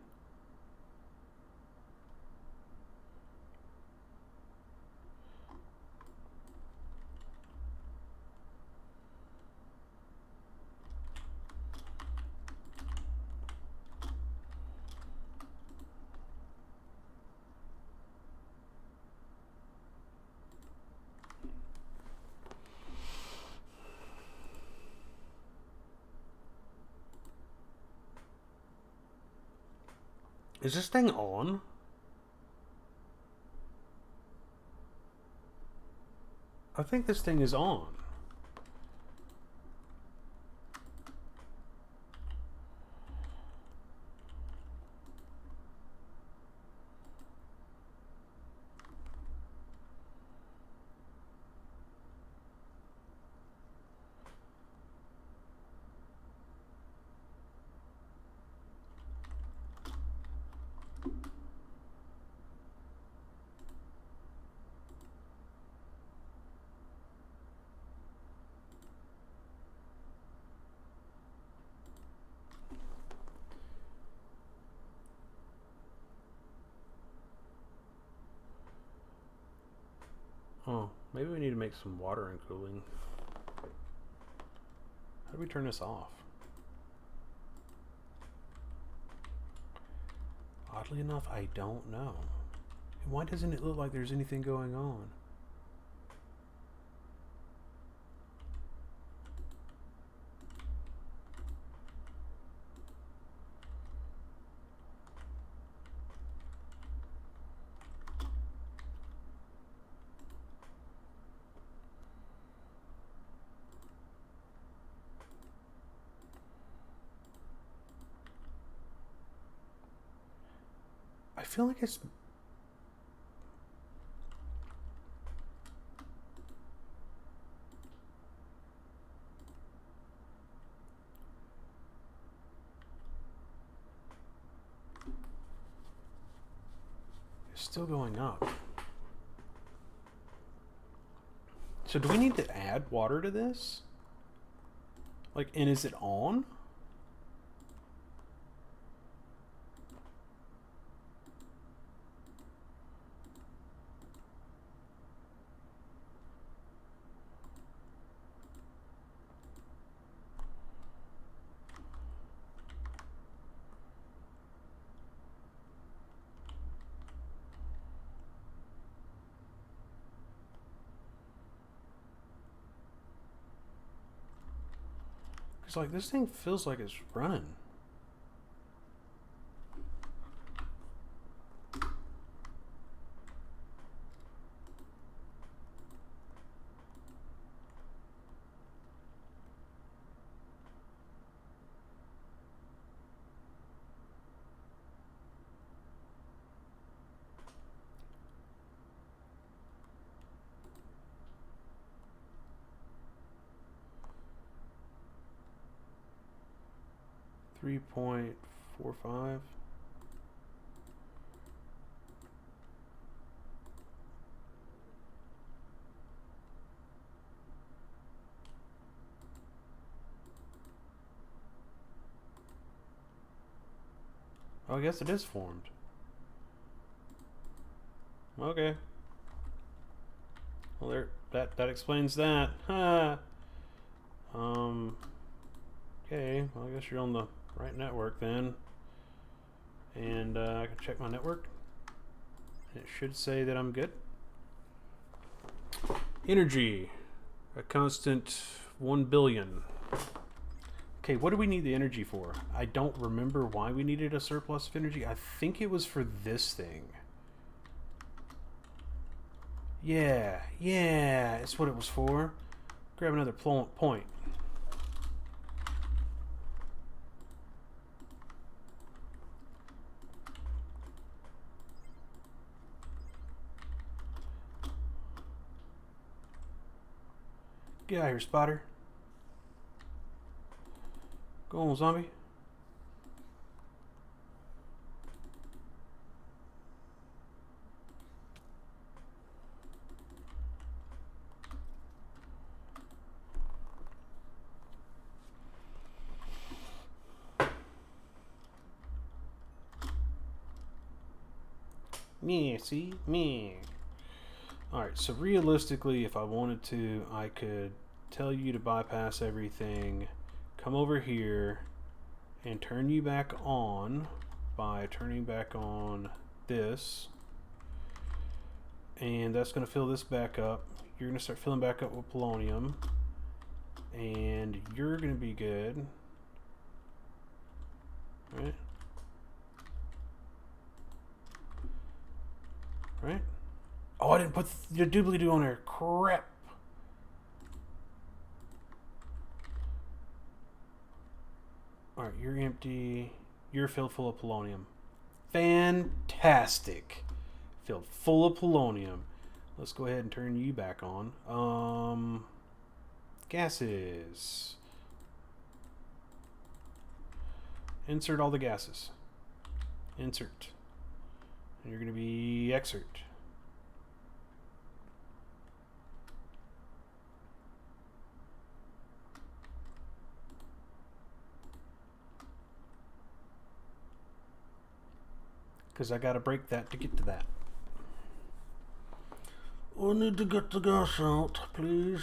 S1: Is this thing on? I think this thing is on. Oh, maybe we need to make some water and cooling. How do we turn this off? Oddly enough, I don't know. Why doesn't it look like there's anything going on? I feel like it's... It's still going up. So do we need to add water to this? Like, and is it on? It's like, this thing feels like it's running. $3.45. Oh, I guess it is formed. Okay. Well, there. That explains that. Ha. Okay. Well, I guess you're on the right network then. And I can check my network. It should say that I'm good. Energy, a constant 1 billion. Okay, what do we need the energy for? I don't remember why we needed a surplus of energy. I think it was for this thing. Yeah, it's what it was for. Grab another point. Get out of here, spotter. Go on, zombie. Me, see? Me. Alright, so realistically, if I wanted to, I could tell you to bypass everything, come over here, and turn you back on by turning back on this. And that's going to fill this back up. You're going to start filling back up with polonium. And you're going to be good. Right? right? Oh, I didn't put the doobly-doo on there. Crap. Alright, you're empty. You're filled full of polonium. Fantastic. Filled full of polonium. Let's go ahead and turn you back on. Gases. Insert all the gases. Insert. And you're going to be exert. Because I got to break that to get to that. I need to get the gas out, please.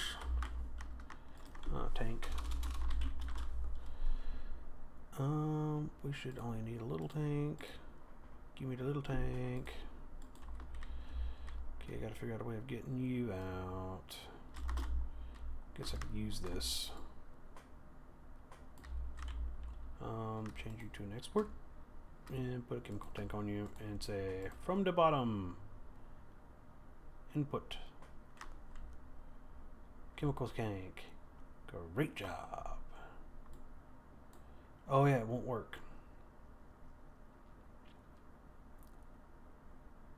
S1: Tank. We should only need a little tank. Give me the little tank. Okay, I gotta figure out a way of getting you out. Guess I could use this. Change you to an export. And put a chemical tank on you and say, from the bottom. Input. Chemical tank. Great job. Oh yeah, it won't work.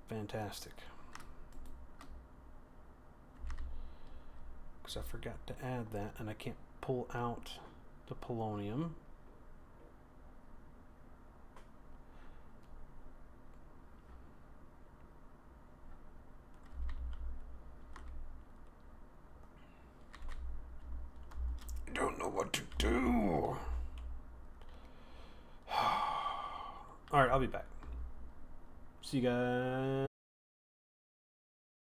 S1: Fantastic. Because I forgot to add that and I can't pull out the polonium. I don't know what to do. Alright, I'll be back. See you guys.